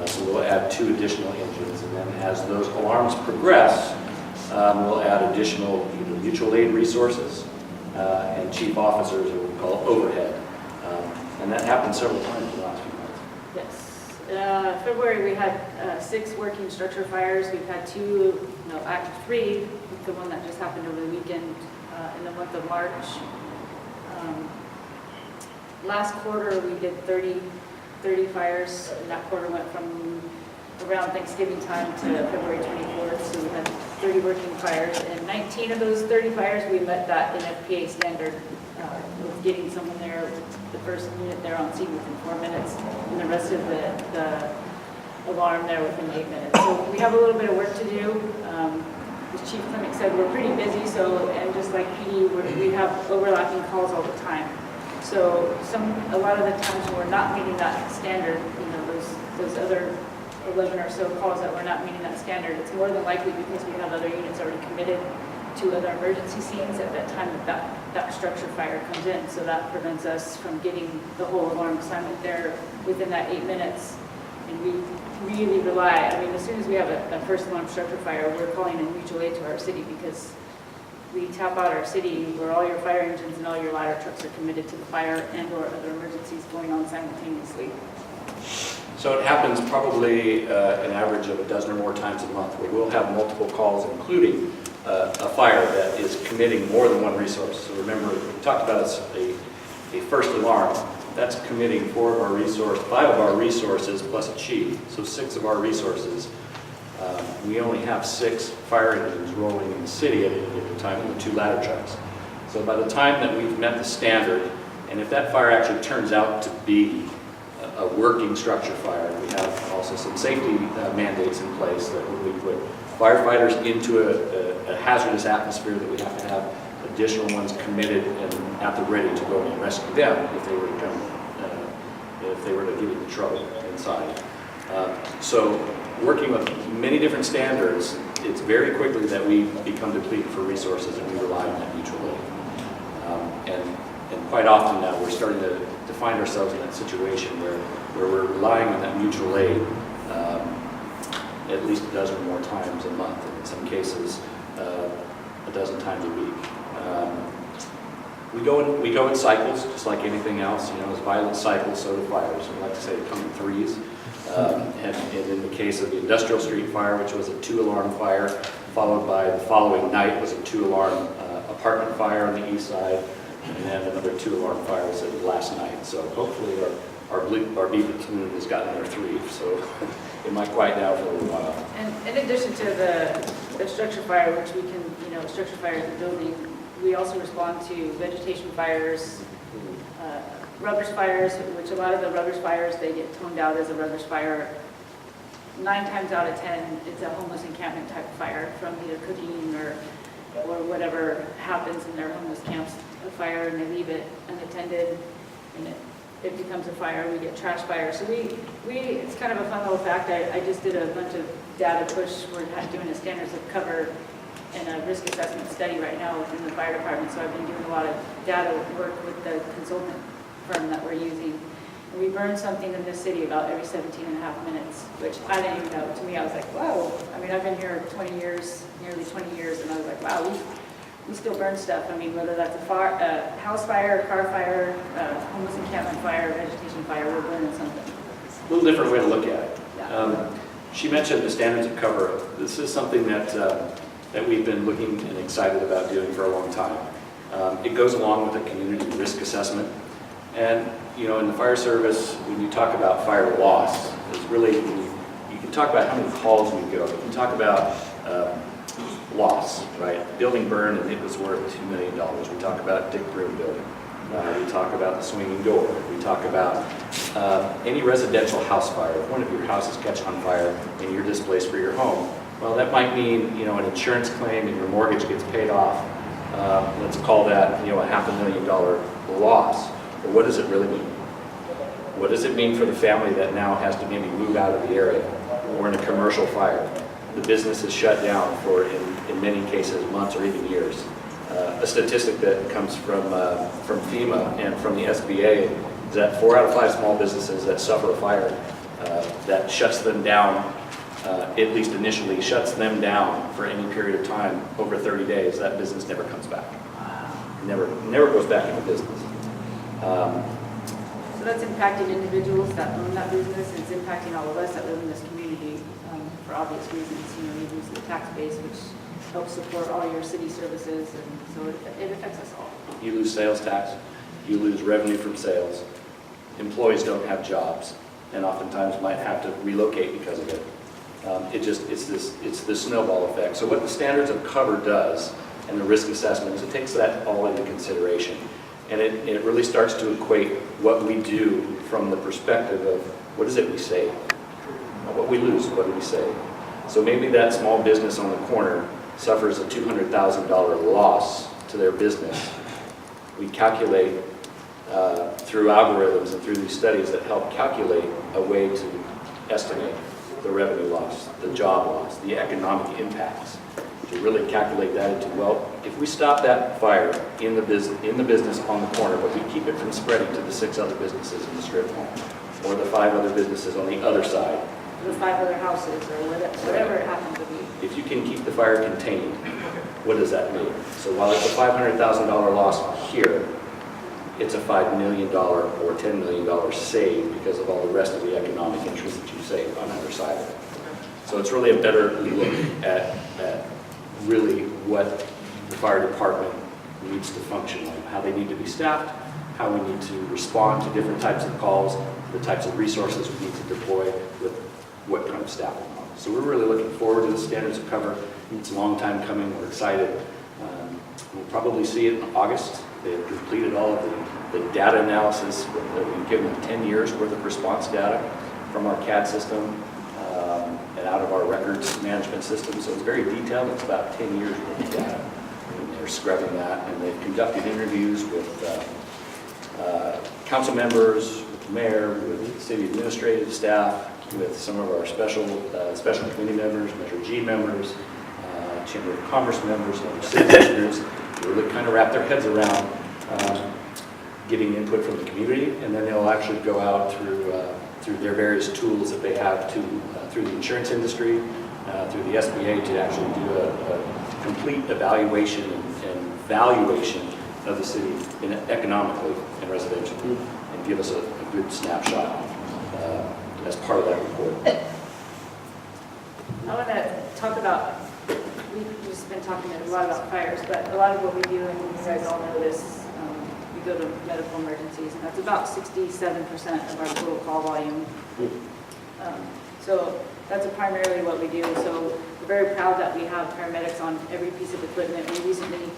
So we'll add 2 additional engines, and then as those alarms progress, we'll add additional either mutual aid resources and chief officers, or what we call overhead. And that happened several times in the last few months. Yes. February we had 6 working structure fires. We've had 3, with the one that just happened over the weekend in the month of March. Last quarter we did 30 fires, and that quarter went from around Thanksgiving time to February 24th, so we had 30 working fires, and 19 of those 30 fires we met that NFPA standard with getting someone there the first unit there on scene within 4 minutes, and the rest of the alarm there within 8 minutes. So we have a little bit of work to do. As Chief Clemick said, we're pretty busy, so, and just like PD, we have overlapping calls all the time. So a lot of the times when we're not meeting that standard, you know, those other 11 or so calls that we're not meeting that standard, it's more than likely because we have other units already committed to other emergency scenes at that time that structure fire comes in. So that prevents us from getting the whole alarm assignment there within that 8 minutes. And we really rely, I mean, as soon as we have a first alarm structure fire, we're calling in mutual aid to our city because we tap out our city where all your fire engines and all your ladder trucks are committed to the fire and or other emergencies going on simultaneously. So it happens probably an average of a dozen or more times a month where we'll have multiple calls, including a fire that is committing more than one resource. So remember, we talked about a first alarm. That's committing 5 of our resources plus a chief, so 6 of our resources. We only have 6 fire engines rolling in the city at a time, and the 2 ladder trucks. So by the time that we've met the standard, and if that fire actually turns out to be a working structure fire, we have also some safety mandates in place that when we put firefighters into a hazardous atmosphere, that we have to have additional ones committed and at the ready to go and rescue them if they were to come, if they were to get into trouble inside. So working with many different standards, it's very quickly that we become depleted for resources and we rely on that mutual aid. And quite often now we're starting to find ourselves in that situation where we're relying on that mutual aid at least a dozen or more times a month, and in some cases a dozen times a week. We go in cycles, just like anything else. You know, as violent cycles, so do fires. We like to say they come in threes. And in the case of the Industrial Street fire, which was a 2-alarm fire, followed by the following night was a 2-alarm apartment fire on the east side, and then another 2-alarm fire was the last night. So hopefully our B platoon has gotten their 3, so it might quiet down for a little while. And in addition to the structure fire, which we can, you know, structure fire in the building, we also respond to vegetation fires, rubbish fires, which a lot of the rubbish fires, they get toned out as a rubbish fire. 9 times out of 10, it's a homeless encampment type fire from either cooking or whatever happens in their homeless camps, a fire, and they leave it unattended, and it becomes a fire. We get trash fires. So it's kind of a fun little fact. I just did a bunch of data push. We're doing a standards of cover and a risk assessment study right now within the fire department. So I've been doing a lot of data work with the consultant firm that we're using. And we burn something in this city about every 17 and a half minutes, which I didn't even know. To me, I was like, wow. I mean, I've been here 20 years, nearly 20 years, and I was like, wow, we still burn stuff. I mean, whether that's a house fire, car fire, homeless encampment fire, vegetation fire, we're burning something. A little different way to look at it. Yeah. She mentioned the standards of cover. This is something that we've been looking and excited about doing for a long time. It goes along with a community risk assessment. And, you know, in the fire service, when you talk about fire loss, it's really, you can talk about how many calls we go. You can talk about loss, right? Building burned and it was worth $2 million. We talk about Dick Broom building. We talk about the swinging door. We talk about any residential house fire. If one of your houses catch on fire and you're displaced for your home, well, that might mean, you know, an insurance claim and your mortgage gets paid off. Let's call that, you know, a $500,000 loss. But what does it really mean? What does it mean for the family that now has to maybe move out of the area or in a commercial fire? The business is shut down for, in many cases, months or even years. A statistic that comes from FEMA and from the SBA is that 4 out of 5 small businesses that suffer a fire that shuts them down, at least initially shuts them down for any period of time over 30 days, that business never comes back. Never goes back into business. So that's impacting individuals that own that business, and it's impacting all of us that live in this community for obvious reasons. You know, you lose the tax base, which helps support all your city services, and so it affects us all. You lose sales tax, you lose revenue from sales. Employees don't have jobs, and oftentimes might have to relocate because of it. It's this snowball effect. So what the standards of cover does, and the risk assessment, is it takes that all into consideration. And it really starts to equate what we do from the perspective of what is it we save? What we lose, what do we save? So maybe that small business on the corner suffers a $200,000 loss to their business. We calculate through algorithms and through these studies that help calculate a way to estimate the revenue loss, the job loss, the economic impacts, to really calculate that into, well, if we stop that fire in the business on the corner, but we keep it from spreading to the 6 other businesses in the strip mall, or the 5 other businesses on the other side, The 5 other houses or whatever it happens to be. if you can keep the fire contained, what does that mean? So while it's a $500,000 loss here, it's a $5 million or $10 million saved because of all the rest of the economic interest that you save on either side of it. So it's really a better look at really what the fire department needs to function like, how they need to be staffed, how we need to respond to different types of calls, the types of resources we need to deploy with what kind of staff we want. So we're really looking forward to the standards of cover. It's a long time coming. We're excited. We'll probably see it in August. They've completed all of the data analysis. We've given them 10 years worth of response data from our CAD system and out of our records management system. So it's very detailed. It's about 10 years worth of data. And they're scrubbing that. And they've conducted interviews with council members, with the mayor, with city administrative staff, with some of our special committee members, Measure G members, Chamber of Commerce members, and other citizen groups, to really kind of wrap their heads around getting input from the community, and then they'll actually go out through their various tools that they have through the insurance industry, through the SBA, to actually do a complete evaluation and valuation of the city economically and residentially, and give us a good snapshot as part of that report. I want to talk about, we've just been talking a lot about fires, but a lot of what we do, and you guys all know this, we go to medical emergencies, and that's about 67% of our total call volume. So that's primarily what we do. So we're very proud that we have paramedics on every piece of equipment. We recently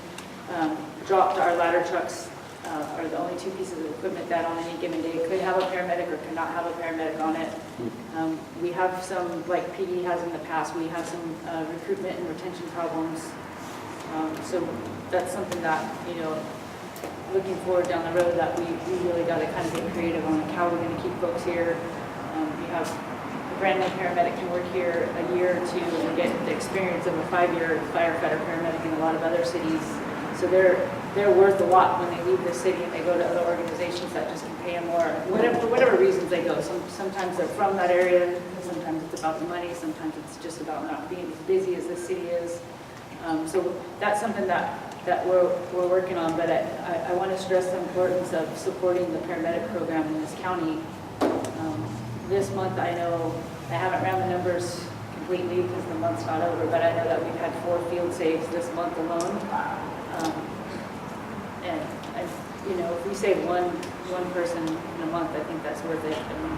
dropped our ladder trucks, are the only 2 pieces of equipment that on any given day could have a paramedic or could not have a paramedic on it. We have some, like PD has in the past, we have some recruitment and retention problems. So that's something that, looking forward down the road, that we really got to kind of get creative on how we're going to keep folks here. We have a brand new paramedic can work here a year or 2 and get the experience of a 5-year firefighter paramedic in a lot of other cities. So they're worth a lot when they leave the city and they go to other organizations that just can pay them more, for whatever reasons they go. Sometimes they're from that area, sometimes it's about the money, sometimes it's just about not being as busy as the city is. So that's something that we're working on, but I want to stress the importance of supporting the paramedic program in this county. This month, I know, I haven't ran the numbers completely because the month's not over, but I know that we've had 4 field saves this month alone. And if we save one person in a month, I think that's worth it. I mean,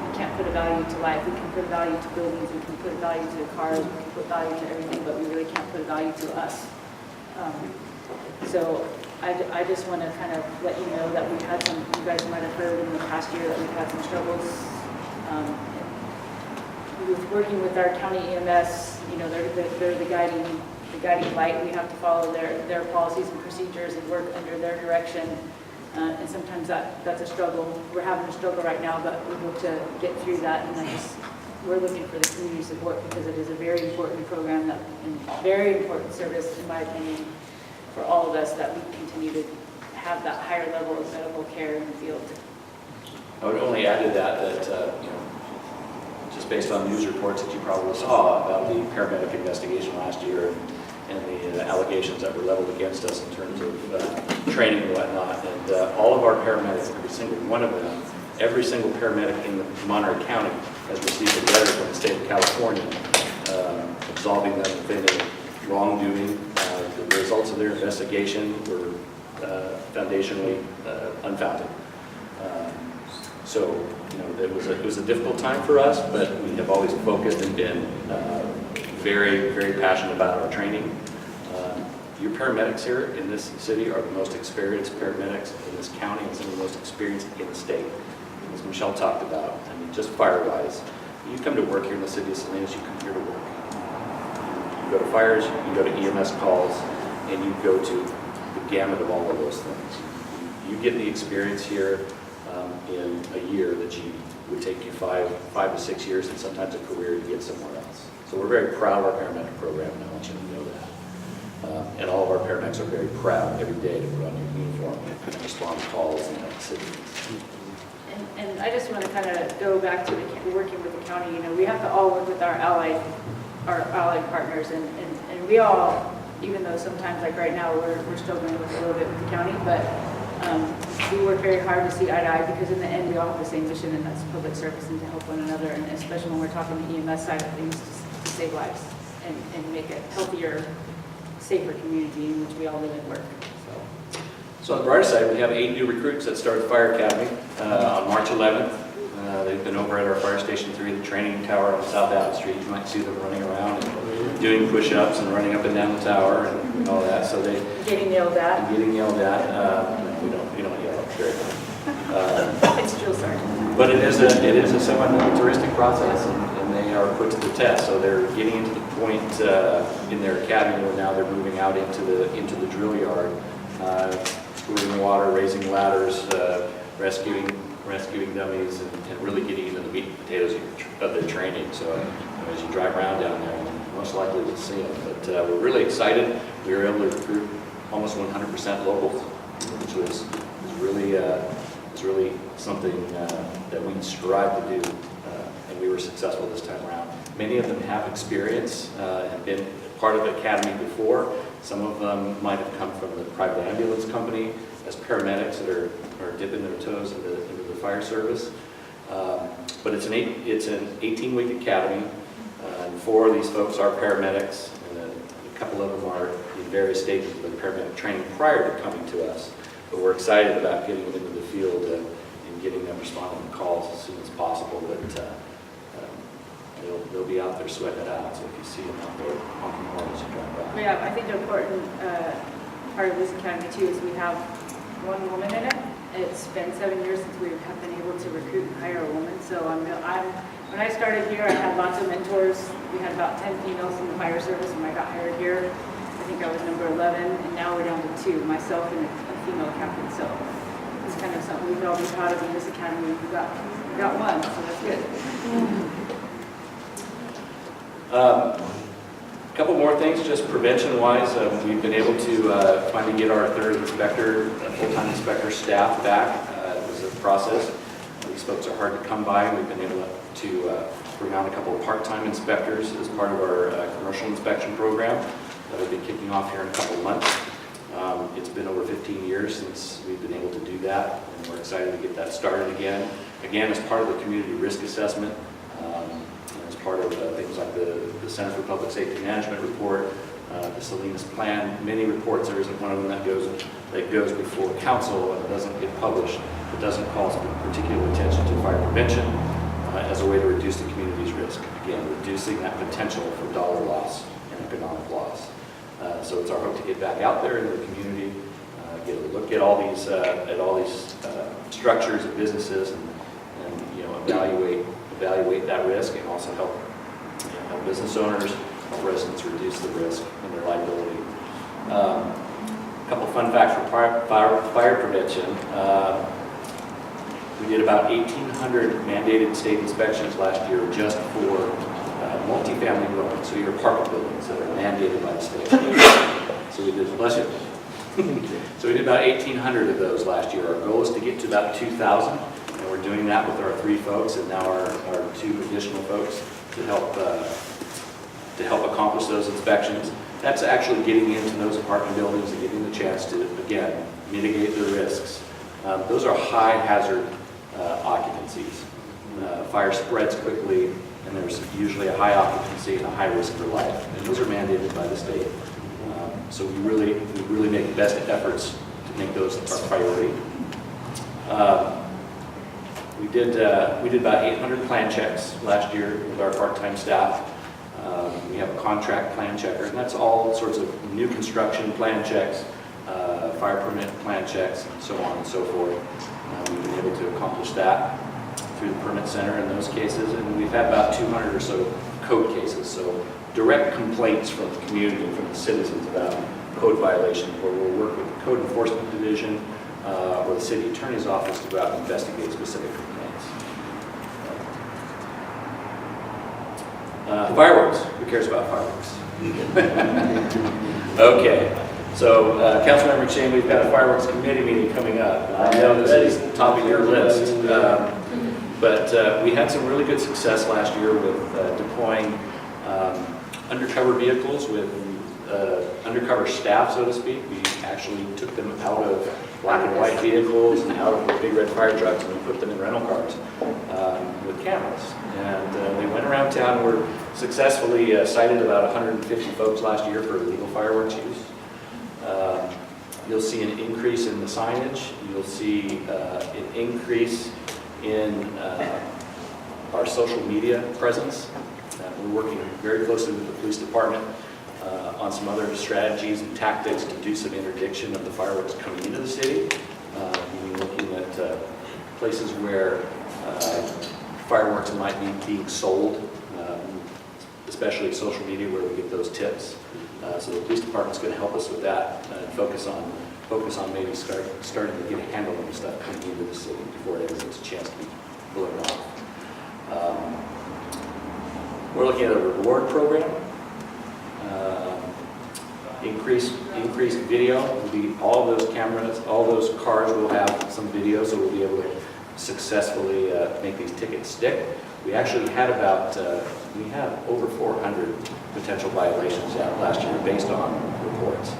we can't put a value to life. We can put a value to buildings. We can put a value to cars. We can put value to everything, but we really can't put a value to us. So I just want to kind of let you know that we've had some, you guys might have heard in the past year that we've had some struggles with working with our county EMS. They're the guiding light. We have to follow their policies and procedures and work under their direction. And sometimes that's a struggle. We're having a struggle right now, but we hope to get through that. And we're looking for the community support because it is a very important program and very important service, in my opinion, for all of us, that we continue to have that higher level of medical care in the field. I would only add to that just based on news reports that you probably saw about the paramedic investigation last year and the allegations that were leveled against us in terms of training and whatnot. And all of our paramedics, every single one of them, every single paramedic in Monterey County has received a letter from the state of California absolving them of any wrongdoing. The results of their investigation were foundationally unfounded. So, it was a difficult time for us, but we have always focused and been very, very passionate about our training. Your paramedics here in this city are the most experienced paramedics in this county and some of the most experienced in the state. As Michelle talked about, I mean, just fire-wise, you come to work here in the city of Salinas, you come here to work. You go to fires, you go to EMS calls, and you go to the gamut of all of those things. You get the experience here in a year that you would take you 5 to 6 years and sometimes a career to get somewhere else. So we're very proud of our paramedic program, and I want you to know that. And all of our paramedics are very proud every day to put on your uniform and respond to calls and help citizens. And I just want to kind of go back to working with the county. You know, we have to all work with our allied partners, and we all, even though sometimes like right now we're struggling with a little bit with the county, but we work very hard to see eye to eye, because in the end we all have the same mission, and that's public service and to help one another, and especially when we're talking the EMS side of things, to save lives and make a healthier, safer community in which we all live and work. So on the brighter side, we have 8 new recruits that started the Fire Academy on March 11th. They've been over at our Fire Station 3, the training tower on South Allen Street. You might see them running around and doing push-ups and running up and down the tower and all that. So they Getting yelled at. getting yelled at. We don't yell up very much. It's drill sergeant. But it is a somewhat militaristic process, and they are put to the test. So they're getting into the point in their academy where now they're moving out into the drill yard. Squirting water, raising ladders, rescuing dummies, and really getting into the meat and potatoes of their training. So as you drive around down there, you're most likely to see them. But we're really excited. We were able to recruit almost 100% locals, which was really something that we strive to do, and we were successful this time around. Many of them have experience, have been part of the academy before. Some of them might have come from the private ambulance company as paramedics that are dipping their toes into the fire service. But it's an 18-week academy, and 4 of these folks are paramedics, and a couple of them are in various stages of the paramedic training prior to coming to us. But we're excited about getting them into the field and getting them responding to calls as soon as possible. But they'll be out there sweating it out. So if you see them out there honking horns, you drive by. Yeah, I think an important part of this academy too is we have 1 woman in it. It's been 7 years since we have been able to recruit and hire a woman. So when I started here, I had lots of mentors. We had about 10 females in the fire service when I got hired here. I think I was number 11, and now we're down to 2, myself and a female captain. So it's kind of something we can all be proud of in this academy. We got 1, so that's good. A couple more things, just prevention-wise. We've been able to finally get our 3rd inspector, full-time inspector staff back. It was a process. These folks are hard to come by. We've been able to bring on a couple of part-time inspectors as part of our commercial inspection program that will be kicking off here in a couple of months. It's been over 15 years since we've been able to do that, and we're excited to get that started again. Again, as part of the community risk assessment, as part of things like the Center for Public Safety Management report, the Salinas plan, many reports. There isn't one of them that goes before council and doesn't get published. It doesn't call particular attention to fire prevention as a way to reduce the community's risk. Again, reducing that potential for dollar loss and economic loss. So it's our hope to get back out there into the community, get a look at all these structures and businesses, and evaluate that risk, and also help business owners, residents reduce the risk and their liability. A couple fun facts for fire prevention. We did about 1,800 mandated state inspections last year just for multifamily buildings, so your apartment buildings that are mandated by the state. So we did, bless you. So we did about 1,800 of those last year. Our goal is to get to about 2,000, and we're doing that with our 3 folks and now our 2 additional folks to help accomplish those inspections. That's actually getting into those apartment buildings and getting the chance to, again, mitigate the risks. Those are high hazard occupancies. Fire spreads quickly, and there's usually a high occupancy and a high risk for life. And those are mandated by the state. So we really make the best efforts to make those our priority. We did about 800 plan checks last year with our part-time staff. We have a contract plan checker, and that's all sorts of new construction plan checks, fire permit plan checks, and so on and so forth. We've been able to accomplish that through the permit center in those cases, and we've had about 200 or so code cases, so direct complaints from the community, from the citizens about code violations, where we'll work with the Code Enforcement Division or the City Attorney's Office to go out and investigate specific complaints. Fireworks. Who cares about fireworks? Okay. So, Councilman McShane, we've got a fireworks committee meeting coming up. I know this is top of your list, but we had some really good success last year with deploying undercover vehicles with undercover staff, so to speak. We actually took them out of black and white vehicles and out of the big red fire trucks, and we put them in rental cars with cameras. And they went around town and were successfully cited about 150 folks last year for illegal fireworks use. You'll see an increase in the signage. You'll see an increase in our social media presence. We're working very closely with the police department on some other strategies and tactics to do some interdiction of the fireworks coming into the city. We're looking at places where fireworks might be being sold, especially social media where we get those tips. So the police department's going to help us with that and focus on maybe starting to get a handle on the stuff coming into the city before it ever gets a chance to be blown off. We're looking at a reward program. Increased video. Will be all those cameras, all those cars will have some video, so we'll be able to successfully make these tickets stick. We actually had we had over 400 potential violations out last year based on reports.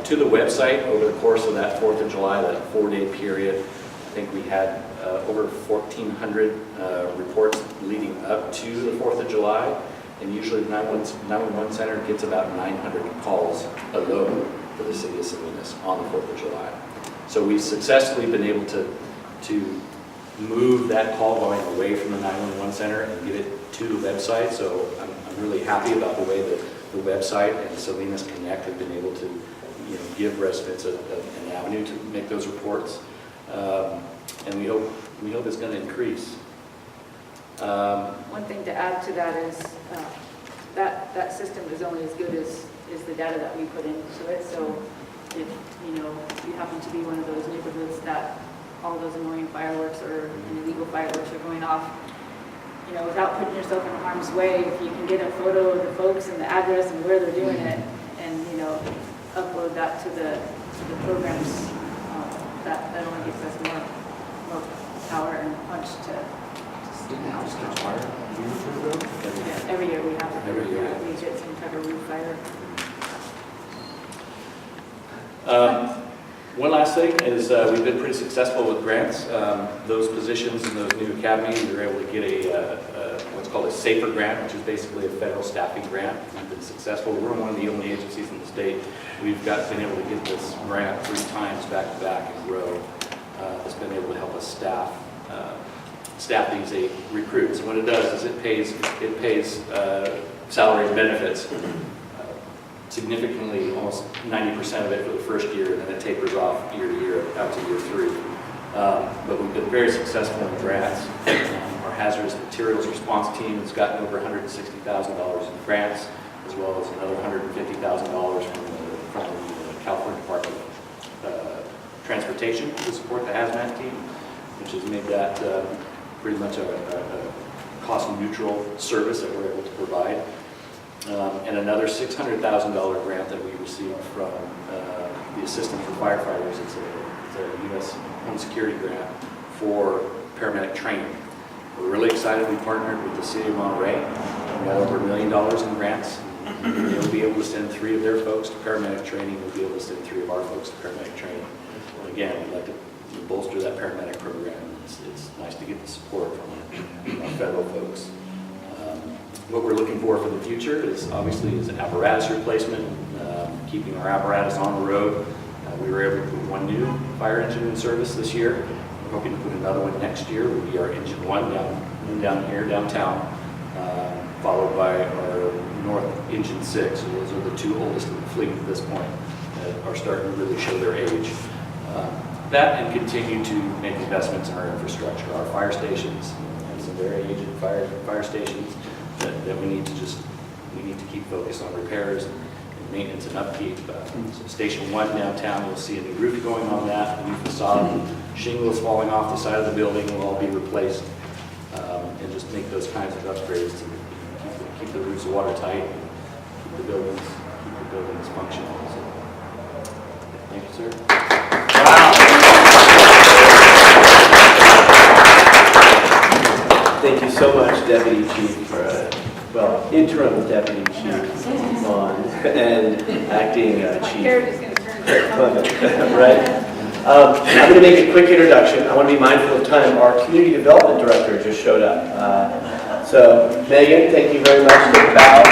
To the website over the course of that 4th of July, that 4-day period, I think we had over 1,400 reports leading up to the 4th of July. And usually the 911 center gets about 900 calls alone for the City of Salinas on the 4th of July. So we've successfully been able to move that call volume away from the 911 center and get it to the website. So I'm really happy about the way that the website and Salinas Connect have been able to give residents an avenue to make those reports. And we hope it's going to increase. One thing to add to that is that system is only as good as the data that we put into it. So if you happen to be one of those neighborhoods that all those annoying fireworks or illegal fireworks are going off, without putting yourself in harm's way, if you can get a photo of the folks and the address and where they're doing it, and upload that to the programs, that only gives us more power and punch to. Every year we have we get some type of roof fire. One last thing is we've been pretty successful with grants. Those positions in those new academies, we were able to get what's called a SAFER grant, which is basically a federal staffing grant. We've been successful. We're one of the only agencies in the state. We've been able to get this grant 3 times back to back in a row. That's been able to help us staff these 8 recruits. And what it does is it pays salary and benefits significantly, almost 90% of it for the first year, and then it tapers off year to year out to year 3. But we've been very successful in grants. Our hazardous materials response team has gotten over $160,000 in grants, as well as another $150,000 from the California Department of Transportation to support the hazmat team, which has made that pretty much a cost-neutral service that we're able to provide. And another $600,000 grant that we received from the Assistance for Firefighters. It's a U.S. Home Security grant for paramedic training. We're really excited we partnered with the City of Monterey. We got over $1 million in grants. They'll be able to send 3 of their folks to paramedic training. We'll be able to send 3 of our folks to paramedic training. Again, we'd like to bolster that paramedic program. It's nice to get the support from our federal folks. What we're looking for the future is an apparatus replacement, keeping our apparatus on the road. We were able to put 1 new fire engine in service this year. We're hoping to put another one next year. Will be our engine 1 down here downtown, followed by our North Engine 6. So those are the two oldest in the fleet at this point that are starting to really show their age. That and continue to make investments in our infrastructure, our fire stations, and some very aged fire stations that we need to keep focused on repairs and maintenance and upkeep. So Station 1 downtown, you'll see a new roof going on that, a new facade, shingles falling off the side of the building will all be replaced, and just make those kinds of upgrades to keep the roofs watertight, keep the buildings functional. So, thank you, sir. Thank you so much, Deputy Chief, interim Deputy Chief on and acting Chief. Carrot going to turn. Right? I'm going to make a quick introduction. I want to be mindful of time. Our Community Development Director just showed up. So, Megan, thank you very much. Take a bow.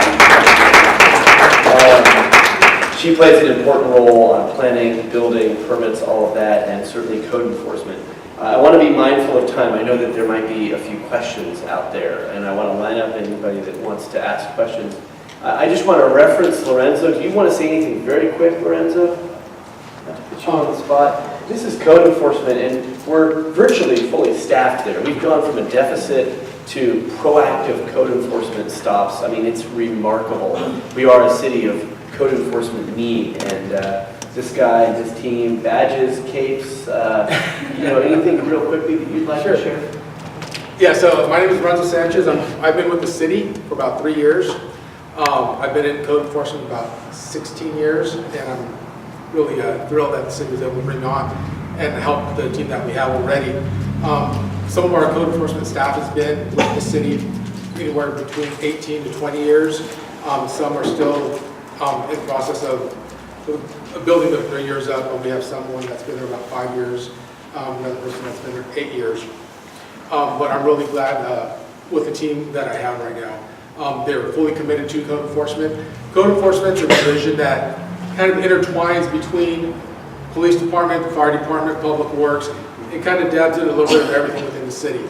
She plays an important role on planning, building, permits, all of that, and certainly code enforcement. I want to be mindful of time. I know that there might be a few questions out there, and I want to line up anybody that wants to ask questions. I just want to reference Lorenzo. Do you want to say anything very quick, Lorenzo? Not to put you on the spot. This is code enforcement, and we're virtually fully staffed there. We've gone from a deficit to proactive code enforcement stops. I mean, it's remarkable. We are a city of code enforcement need, and this guy and his team, badges, capes, anything real quickly that you'd like to share? Yeah, so my name is Lorenzo Sanchez. I've been with the city for about 3 years. I've been in code enforcement about 16 years, and I'm really thrilled that the city was able to bring on and help the team that we have already. Some of our code enforcement staff has been with the city anywhere between 18 to 20 years. Some are still in the process of building their years up, but we have someone that's been there about 5 years, another person that's been there 8 years. But I'm really glad with the team that I have right now. They're fully committed to code enforcement. Code enforcement is a division that kind of intertwines between police department, fire department, public works. It kind of dabs in a little bit of everything within the city.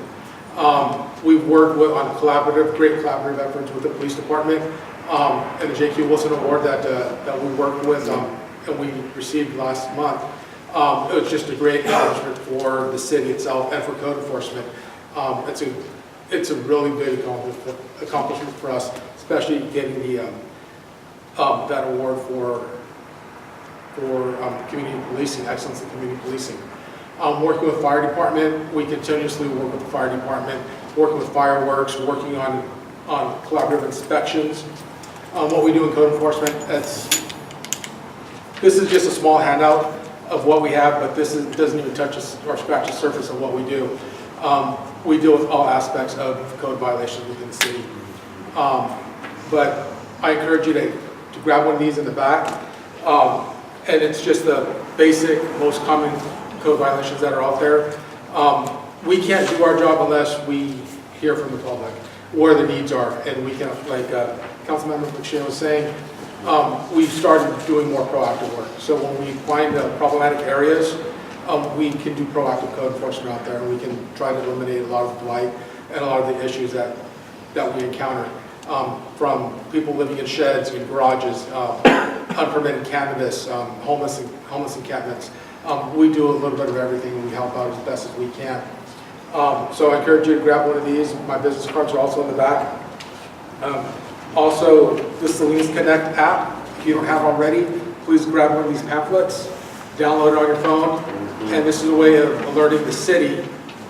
We've worked on great collaborative efforts with the police department, and the J.Q. Wilson Award that we worked with and we received last month. It was just a great accomplishment for the city itself and for code enforcement. It's a really big accomplishment for us, especially getting the that award for community policing, excellence in community policing. Working with fire department, we continuously work with the fire department, working with fireworks, working on collaborative inspections. What we do in code enforcement, this is just a small handout of what we have, but this doesn't even touch or scratch the surface of what we do. We deal with all aspects of code violations within the city. But I encourage you to grab one of these in the back. And it's just the basic, most common code violations that are out there. We can't do our job unless we hear from the public where the needs are. And we can, like Councilman McShane was saying, we've started doing more proactive work. So when we find problematic areas, we can do proactive code enforcement out there, and we can try to eliminate a lot of blight and a lot of the issues that we encounter. From people living in sheds and garages, unpermitted cannabis, homeless encampments. We do a little bit of everything, and we help out as best as we can. So I encourage you to grab one of these. My business cards are also in the back. Also, the Salinas Connect app, if you don't have already, please grab one of these pamphlets, download it on your phone, and this is a way of alerting the city,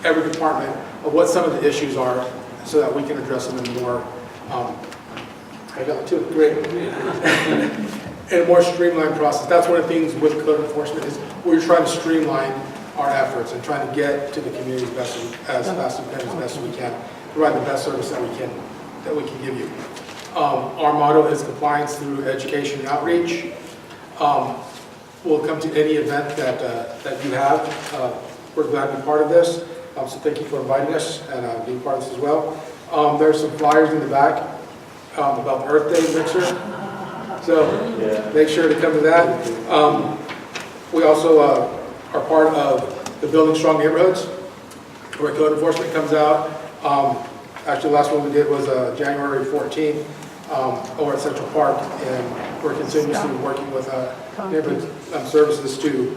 every department, of what some of the issues are so that we can address them in more, I got two, great, and a more streamlined process. That's one of the things with code enforcement is we're trying to streamline our efforts and trying to get to the community as fast as we can, provide the best service that we can give you. Our motto is compliance through education and outreach. We'll come to any event that you have. We're glad to be part of this. So thank you for inviting us and being part of this as well. There's some flyers in the back about the Earth Day mixer. So make sure to come to that. We also are part of the Building Strong Neighborhoods, where code enforcement comes out. Actually, the last one we did was January 14th. over at Central Park, and we're continuously working with neighborhood services to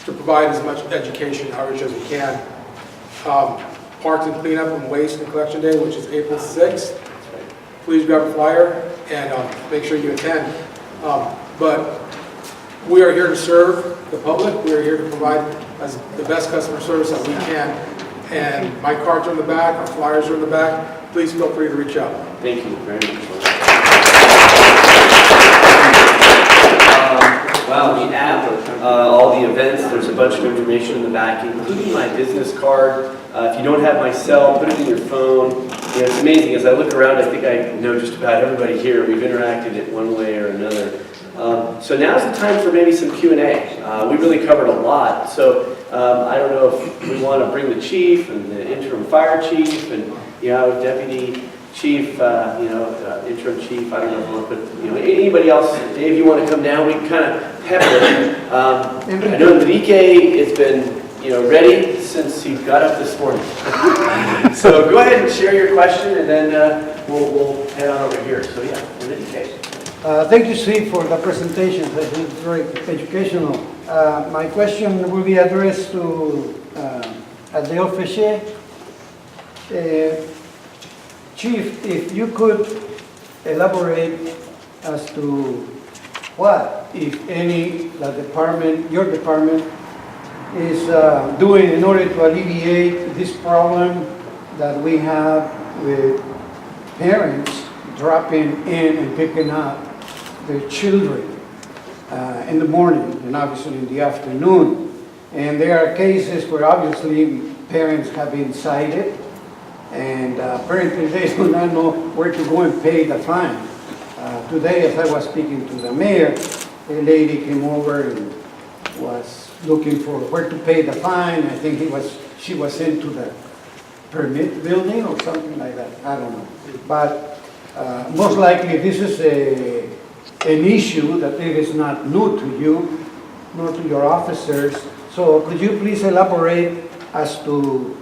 provide as much education outreach as we can. Parks and cleanup and waste and collection day, which is April 6th. Please grab a flyer and make sure you attend. But we are here to serve the public. We are here to provide the best customer service that we can. And my cards are in the back, our flyers are in the back. Please feel free to reach out. Thank you very much. Wow, the app, all the events, there's a bunch of information in the back, including my business card. If you don't have my cell, put it in your phone. You know, it's amazing. As I look around, I think I know just about everybody here. We've interacted in one way or another. So now's the time for maybe some Q&A. We really covered a lot. So I don't know if we want to bring the chief and the interim fire chief and, deputy chief, interim chief. I don't know if we want to put, anybody else. If you want to come down, we can kind of pepper it. I know Enrique has been, ready since he got up this morning. So go ahead and share your question, and then we'll head on over here. So yeah, Enrique. Thank you, Steve, for the presentation. I think it's very educational. My question will be addressed to Adele Fisher. Chief, if you could elaborate as to what, if any, your department is doing in order to alleviate this problem that we have with parents dropping in and picking up their children in the morning and obviously in the afternoon. And there are cases where obviously parents have been cited and apparently they do not know where to go and pay the fine. Today, as I was speaking to the mayor, a lady came over and was looking for where to pay the fine. I think she was into the permit building or something like that. I don't know. But most likely this is an issue that it is not new to you, nor to your officers. So could you please elaborate as to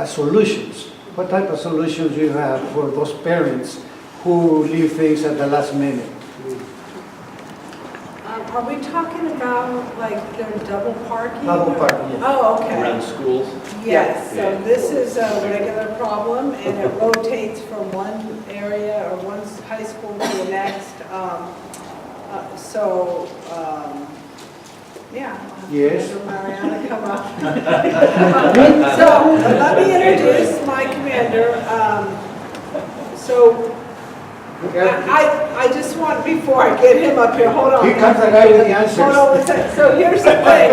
solutions? What type of solutions you have for those parents who leave things at the last minute? Are we talking about like their double parking? Double parking, yes. Oh, okay. Around schools. Yes, so this is a regular problem and it rotates from one area or one high school to the next. Yes. Mariana, come up. So let me introduce my commander. I just want, before I get him up here, hold on. Here comes the guy with the answers. Hold on one second. So here's the thing.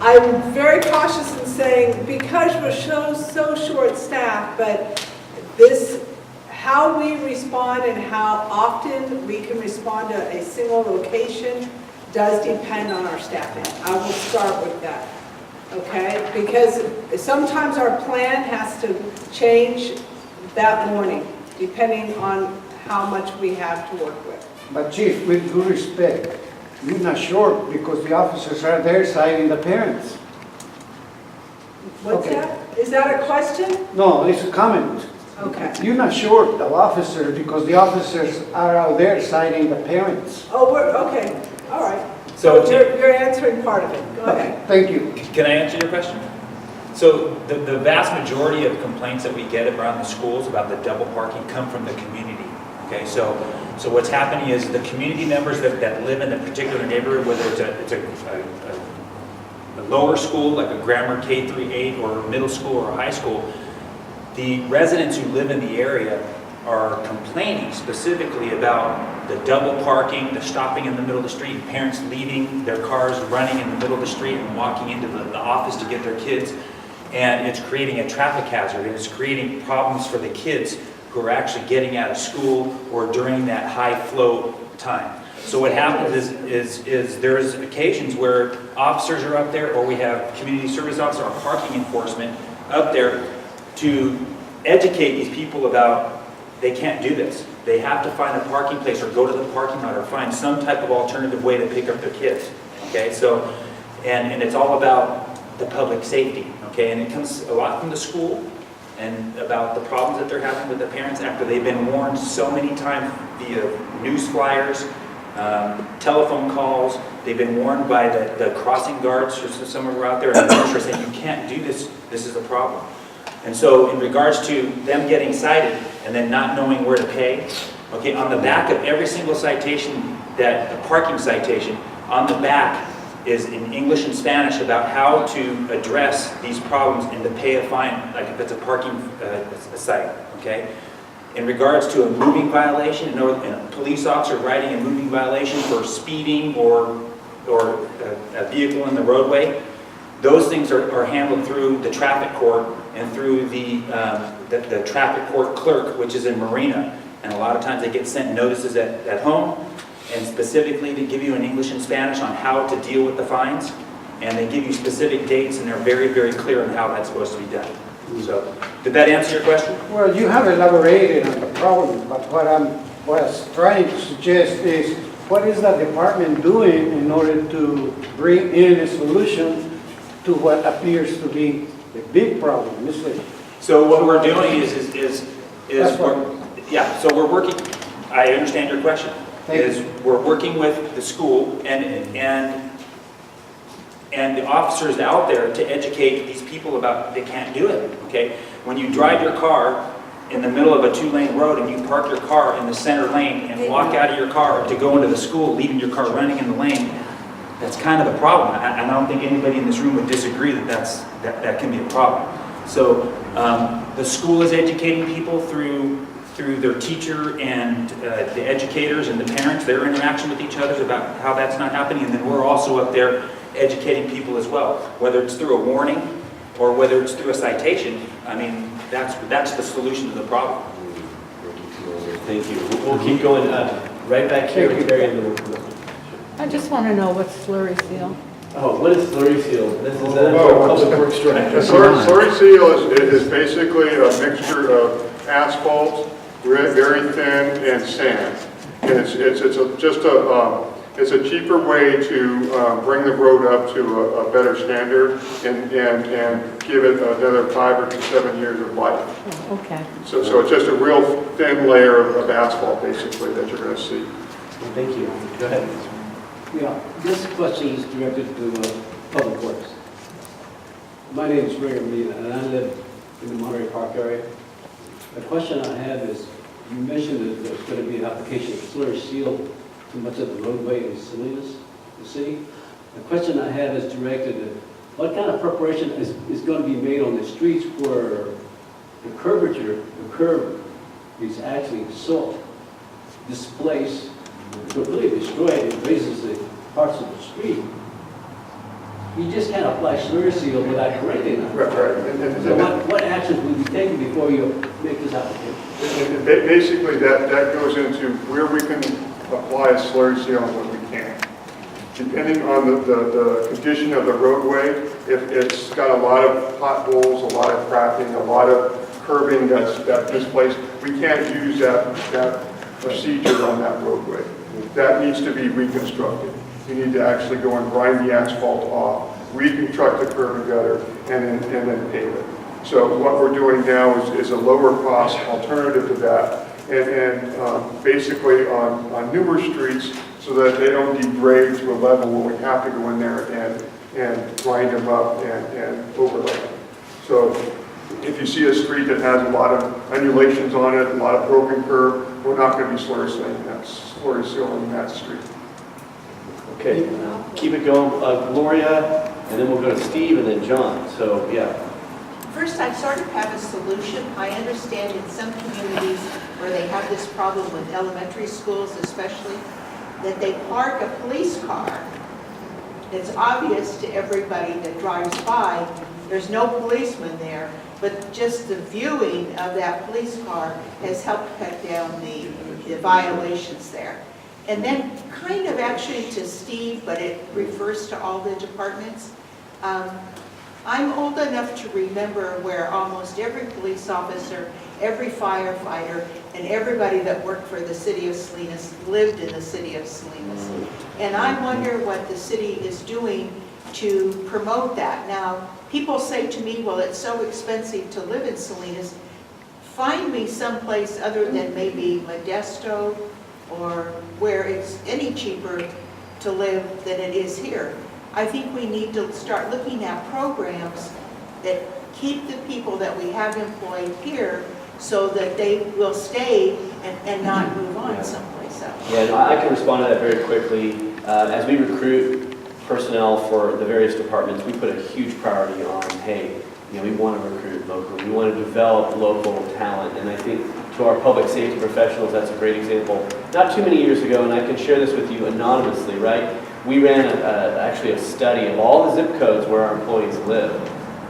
I'm very cautious in saying, because we're so short-staffed, but how we respond and how often we can respond to a single location does depend on our staffing. I will start with that, okay? Because sometimes our plan has to change that morning, depending on how much we have to work with. But Chief, with due respect, you're not sure because the officers are there citing the parents. What's Okay. that? Is that a question? No, it's a comment. Okay. You're not sure the officers because the officers are out there citing the parents. Oh, okay, all right. So So you're answering part of it. Go ahead. Thank you. can I answer your question? So the vast majority of complaints that we get around the schools about the double parking come from the community. Okay, so what's happening is the community members that live in a particular neighborhood, whether it's a lower school like a grammar K-8 or middle school or high school, the residents who live in the area are complaining specifically about the double parking, the stopping in the middle of the street, parents leaving their cars running in the middle of the street and walking into the office to get their kids. And it's creating a traffic hazard. It's creating problems for the kids who are actually getting out of school or during that high flow time. So what happens is there's occasions where officers are up there, or we have community service officers or parking enforcement up there to educate these people about they can't do this. They have to find a parking place or go to the parking lot or find some type of alternative way to pick up their kids. Okay, so, and it's all about the public safety. Okay, and it comes a lot from the school, and about the problems that they're having with the parents after they've been warned so many times via news flyers, telephone calls. They've been warned by the crossing guards, some of them are out there, and they're saying, you can't do this, this is a problem. And so in regards to them getting cited and then not knowing where to pay, okay, on the back of every single citation, the parking citation, on the back is in English and Spanish about how to address these problems and to pay a fine, like if it's a parking a site, okay? In regards to a moving violation, and a police officer writing a moving violation for speeding or a vehicle in the roadway, those things are handled through the traffic court and through the traffic court clerk, which is in Marina. And a lot of times they get sent notices at home, and specifically to give you in English and Spanish on how to deal with the fines. And they give you specific dates, and they're very, very clear on how that's supposed to be done. So, did that answer your question? Well, you have elaborated on the problem, but what I was trying to suggest is, what is the department doing in order to bring in a solution to what appears to be a big problem? So what we're doing is That's what- so we're working, I understand your question, we're working with the school and the officers out there to educate these people about they can't do it, okay? When you drive your car in the middle of a 2-lane road and you park your car in the center lane and walk out of your car to go into the school, leaving your car running in the lane, that's kind of a problem. And I don't think anybody in this room would disagree that can be a problem. So the school is educating people through their teacher and the educators and the parents, their interaction with each other about how that's not happening. And then we're also up there educating people as well, whether it's through a warning or whether it's through a citation. I mean, that's the solution to the problem. Thank you. We'll keep going. Right back here, Carrie. I just want to know what's slurry seal. Oh, what is slurry seal? This is our public works director. Slurry seal is basically a mixture of asphalt, very thin, and sand. And it's a cheaper way to bring the road up to a better standard and give it another 5 or 7 years of life. Oh, okay. So it's just a real thin layer of asphalt, basically, that you're going to see. Thank you. Go ahead. Yeah, this question is directed to Public Works. My name is Ray Medina, and I live in the Monterey Park area. The question I have is, you mentioned that there's going to be an application of slurry seal to much of the roadway in Salinas, the city. The question I have is directed at what kind of preparation is going to be made on the streets where the curb is actually so displaced, completely destroyed, and raises the parts of the street. You just can't apply slurry seal without correcting that. Right. So what actions will be taken before you make this application? And basically, that goes into where we can apply a slurry seal and what we can't. Depending on the condition of the roadway, if it's got a lot of potholes, a lot of cracking, a lot of curbing that's displaced, we can't use that procedure on that roadway. That needs to be reconstructed. You need to actually go and grind the asphalt off, reconstruct the curb and gutter, and then pave it. So what we're doing now is a lower cost alternative to that, and basically on newer streets so that they don't degrade to a level where we have to go in there and grind them up and overlay them. So if you see a street that has a lot of undulations on it, a lot of broken curb, we're not going to be slurry sealing that street. Okay, keep it going. Gloria, and then we'll go to Steve and then John. So, yeah. First, I sort of have a solution. I understand in some communities where they have this problem with elementary schools especially, that they park a police car. It's obvious to everybody that drives by, there's no policeman there, but just the viewing of that police car has helped cut down the violations there. And then kind of actually to Steve, but it refers to all the departments. I'm old enough to remember where almost every police officer, every firefighter, and everybody that worked for the City of Salinas lived in the City of Salinas. And I wonder what the city is doing to promote that. Now, people say to me, well, it's so expensive to live in Salinas. Find me someplace other than maybe Modesto or where it's any cheaper to live than it is here. I think we need to start looking at programs that keep the people that we have employed here so that they will stay and not move on someplace else. Yeah, no, I can respond to that very quickly. As we recruit personnel for the various departments, we put a huge priority on, hey, we want to recruit locally. We want to develop local talent. And I think to our public safety professionals, that's a great example. Not too many years ago, and I can share this with you anonymously, right? We ran actually a study of all the zip codes where our employees live.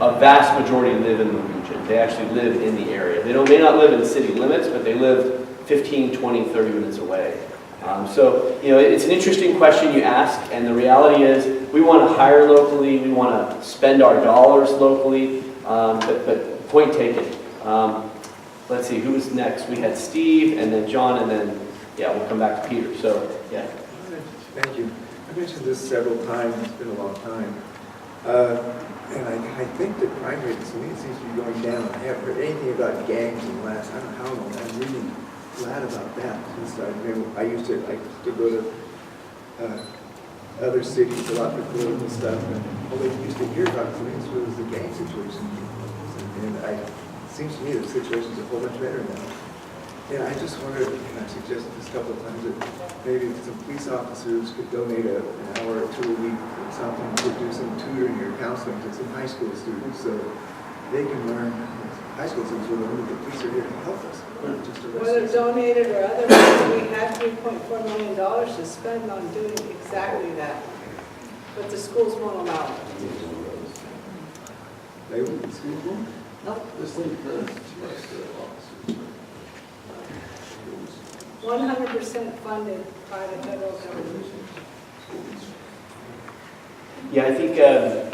A vast majority live in the region. They actually live in the area. They may not live in city limits, but they live 15, 20, 30 minutes away. So, it's an interesting question you ask, and the reality is we want to hire locally, we want to spend our dollars locally, but point taken. Let's see, who was next? We had Steve, and then John, and then, we'll come back to Peter. So, yeah. Thank you. I mentioned this several times, it's been a long time. And I think the crime rate in Salinas seems to be going down. I haven't heard anything about gangs in the last, I don't know how long. I'm really glad about that. Since I used to go to other cities a lot for political stuff, and all they used to hear about Salinas was the gang situation. And it seems to me the situation's a whole much better now. And I just wondered, and I've suggested this a couple of times, that maybe some police officers could donate an hour or two a week or something to do some tutoring or counseling to some high school students so they can learn. High school students will learn that the police are here to help us, not just arrest Whether us. donated or otherwise, we had $3.4 million to spend on doing exactly that. But the schools won't allow it. They would, the school won't? Nope. Just like this. 100% funded by the federal government. Yeah, I think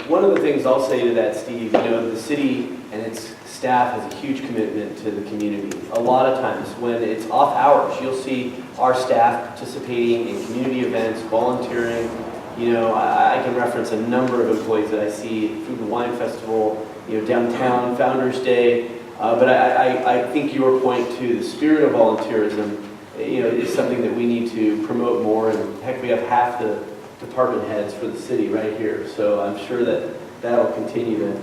one of the things I'll say to that, Steve, the city and its staff has a huge commitment to the community. A lot of times when it's off hours, you'll see our staff participating in community events, volunteering. I can reference a number of employees that I see at Food and Wine Festival, downtown, Founders Day. But I think your point to the spirit of volunteerism, is something that we need to promote more. And heck, we have half the department heads for the city right here. So I'm sure that that'll continue to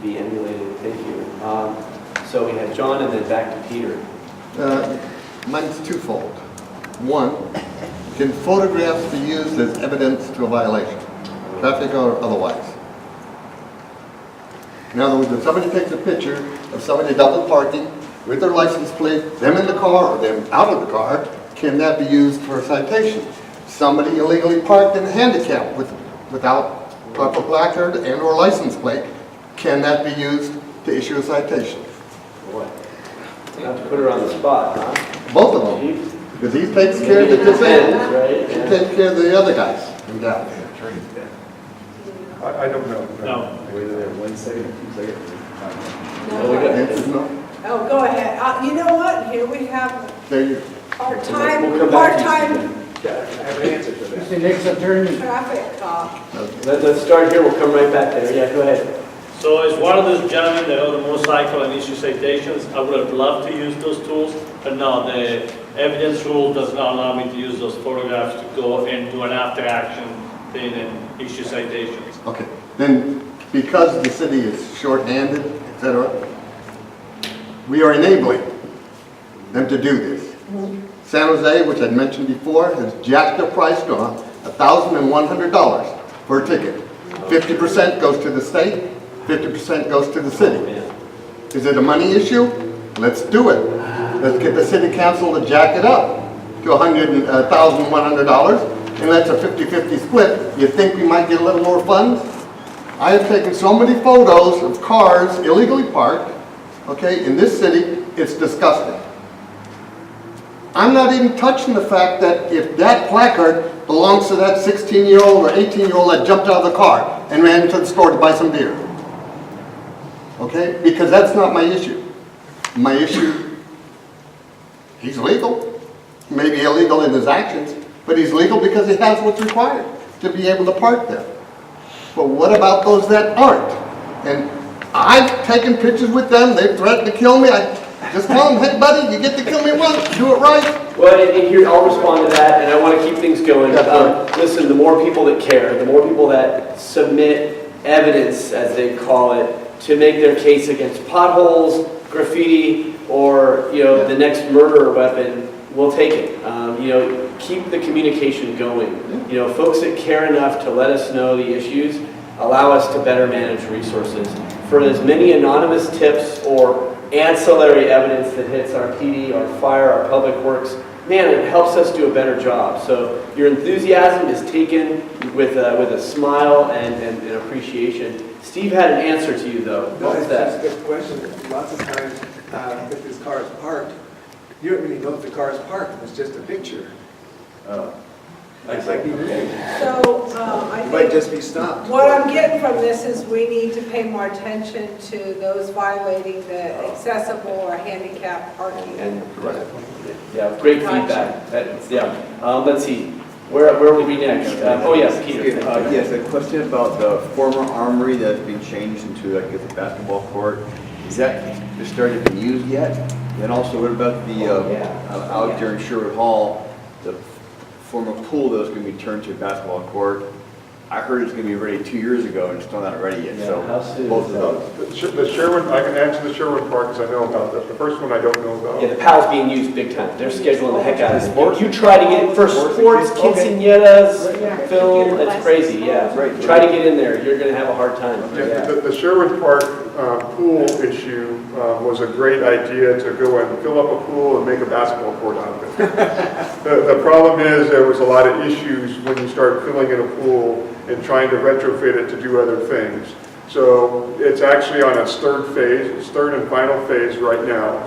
be emulated. Thank you. So we had John and then back to Peter. Mine's twofold. One, can photographs be used as evidence to a violation, traffic or otherwise? In other words, if somebody takes a picture of somebody double parking with their license plate, them in the car or them out of the car, can that be used for a citation? Somebody illegally parked in a handicap without proper placard and or license plate, can that be used to issue a citation? Boy, you have to put her on the spot, huh? Both of them. Because he takes care of the disabled, right? he takes care of the other guys. Yeah. I don't know. No. Wait a minute, 1 second, 2 seconds. Answer's no? Oh, go ahead. You know what? Here we have There you part-time, We'll come back to you. part-time Yeah, I have an answer for that. The next attorney. traffic cop. Let's start here. We'll come right back there. Yeah, go ahead. So as one of those gentlemen that own the motorcycle and issue citations, I would have loved to use those tools, but no, the evidence rule does not allow me to use those photographs to go and do an after-action thing and issue citations. Okay. Then, because the city is short-handed, etc., we are enabling them to do this. San Jose, which I mentioned before, has jacked the price to $1,100 for a ticket. 50% goes to the state, 50% goes to the city. Is it a money issue? Let's do it. Let's get the city council to jack it up to $1,100, and that's a 50-50 split. You think we might get a little more funds? I have taken so many photos of cars illegally parked, okay, in this city, it's disgusting. I'm not even touching the fact that if that placard belongs to that 16-year-old or 18-year-old that jumped out of the car and ran into the store to buy some beer. Okay? Because that's not my issue. My issue, he's legal. He may be illegal in his actions, but he's legal because he has what's required to be able to park there. But what about those that aren't? And I've taken pictures with them, they've threatened to kill me. I just tell them, hey buddy, you get to kill me once, do it right. Well, and here, I'll respond to that, and I want to keep things going. Listen, the more people that care, the more people that submit evidence, as they call it, to make their case against potholes, graffiti, or, you know, the next murder weapon, we'll take it. You know, keep the communication going. You know, folks that care enough to let us know the issues allow us to better manage resources. For as many anonymous tips or ancillary evidence that hits our PD, our fire, our public works, man, it helps us do a better job. So your enthusiasm is taken with a smile and appreciation. Steve had an answer to you, though. No, What was it's that? just a good question. Lots of times, if this car is parked, you don't really know if the car is parked. It's just a picture. Oh. It might be moving. So I It might think just be stopped. what I'm getting from this is we need to pay more attention to those violating the accessible or handicapped parking. And yeah, great feedback. Let's see. Where will we next? Oh yes, Peter. Yes, a question about the former armory that's being changed into, I guess, a basketball court. Is that starting to be used yet? And also, what about the out there in Sherwood Hall, the former pool that was going to be turned to a basketball court? I heard it's going to be ready 2 years ago, and it's still not ready yet. So both of those. The Sherwood, I can answer the Sherwood Park because I know about that. The first one I don't know about. Yeah, the PAL's being used big time. They're scheduling the heck out of it. You try to get for sports, quinceañeras, film, it's crazy. Yeah, try to get in there. You're going to have a hard time. Yeah, the Sherwood Park pool issue was a great idea to go and fill up a pool and make a basketball court out of it. The problem is there was a lot of issues when you start filling in a pool and trying to retrofit it to do other things. So it's actually on its third and final phase right now.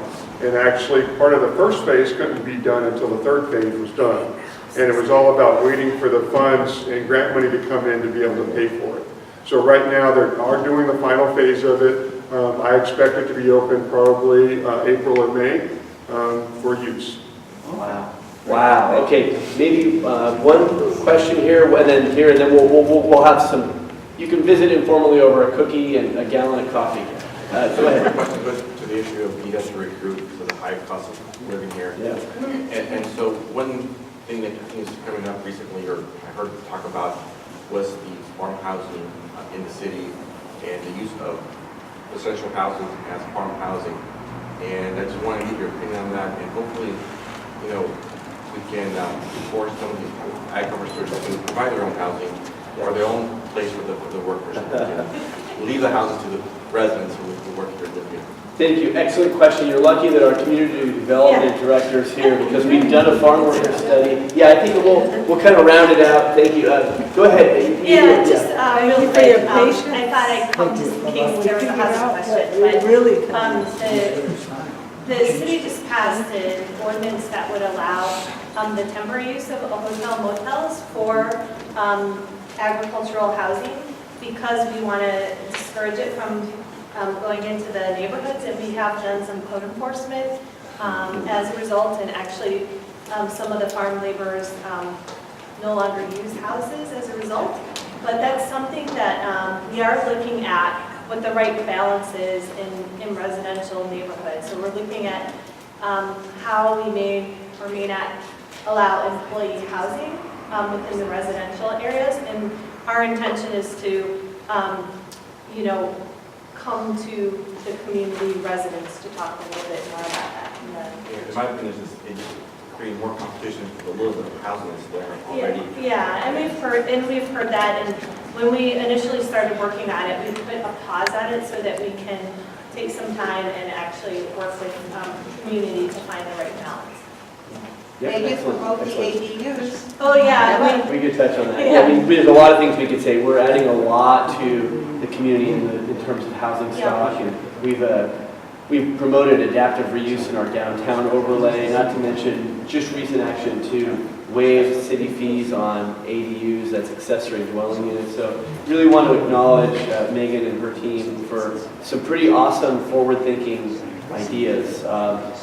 And actually part of the first phase couldn't be done until the third phase was done. And it was all about waiting for the funds and grant money to come in to be able to pay for it. So right now they are doing the final phase of it. I expect it to be open probably April or May for use. Wow. Wow. Okay. Maybe one question here, and then we'll have some. You can visit informally over a cookie and a gallon of coffee. Go ahead. My question goes to the issue of needing to recruit for the high cost of living here. Yeah. And so one thing that I think is coming up recently, or I heard talk about, was the farm housing in the city and the use of residential housing as farm housing. And I just want to get your opinion on that, and hopefully, you know, we can force some of these ag farmers to provide their own housing or their own place for the workers. And leave the houses to the residents who work here with you. Thank you. Excellent question. You're lucky that our community development director is here because we've done a farm worker study. Yeah, I think we'll kind of round it out. Thank you. Go ahead. Thank Real you for quick, your patience. I thought I'd come just in case there was a housing question, but Really? the city just passed an ordinance that would allow the temporary use of hotel motels for agricultural housing because we want to discourage it from going into the neighborhoods, and we have done some code enforcement as a result, and actually some of the farm laborers no longer use houses as a result. But that's something that we are looking at what the right balance is in residential neighborhoods. So we're looking at how we may or may not allow employee housing within the residential areas, and our intention is to, you know, come to the community residents to talk a little bit more about that. In my opinion, it's just creating more competition for the little bit of housing that's there already. Yeah, and we've heard that, and when we initially started working on it, we put a pause on it so that we can take some time and actually work with the community to find the right balance. Maybe promote the ADUs. Oh, yeah. We could touch on that. Yeah, I mean, there's a lot of things we could say. We're adding a lot to the community in terms of housing stock, and we've promoted adaptive reuse in our downtown overlay, not to mention just recent action to waive city fees on ADUs, that's accessory dwelling units. So really want to acknowledge Megan and her team for some pretty awesome forward-thinking ideas.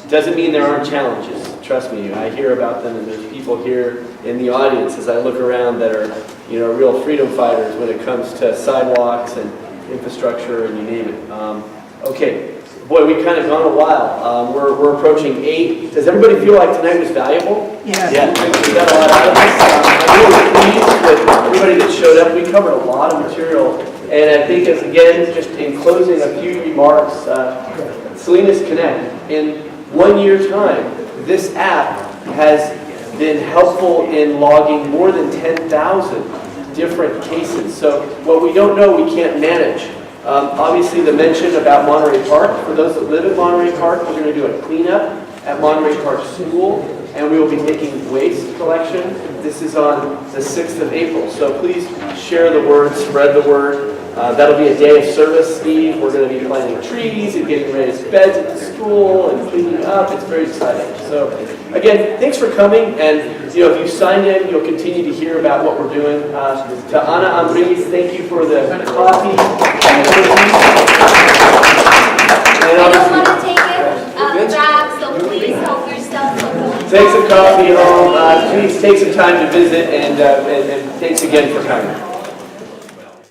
Doesn't mean there aren't challenges. Trust me, I hear about them, and there's people here in the audience as I look around that are, real freedom fighters when it comes to sidewalks and infrastructure and you name it. Okay, boy, we've kind of gone a while. We're approaching 8. Does everybody feel like tonight was valuable? Yes. Yeah, we got a lot out of this. I'm really pleased with everybody that showed up. We covered a lot of material. And I think, again, just in closing, a few remarks. Salinas Connect, in 1 year's time, this app has been helpful in logging more than 10,000 different cases. So what we don't know, we can't manage. Obviously, the mention about Monterey Park. For those that live in Monterey Park, we're going to do a cleanup at Monterey Park School, and we will be taking waste collection. This is on the 6th of April. So please share the word, spread the word. That'll be a day of service, Steve. We're going to be planting trees and getting raised beds at the school and cleaning up. It's very exciting. So again, thanks for coming. And if you signed in, you'll continue to hear about what we're doing. To Ana Ambriz, thank you for the coffee. And I don't want to take it back, so please help yourself. take some coffee home. Please take some time to visit, and thanks again for coming.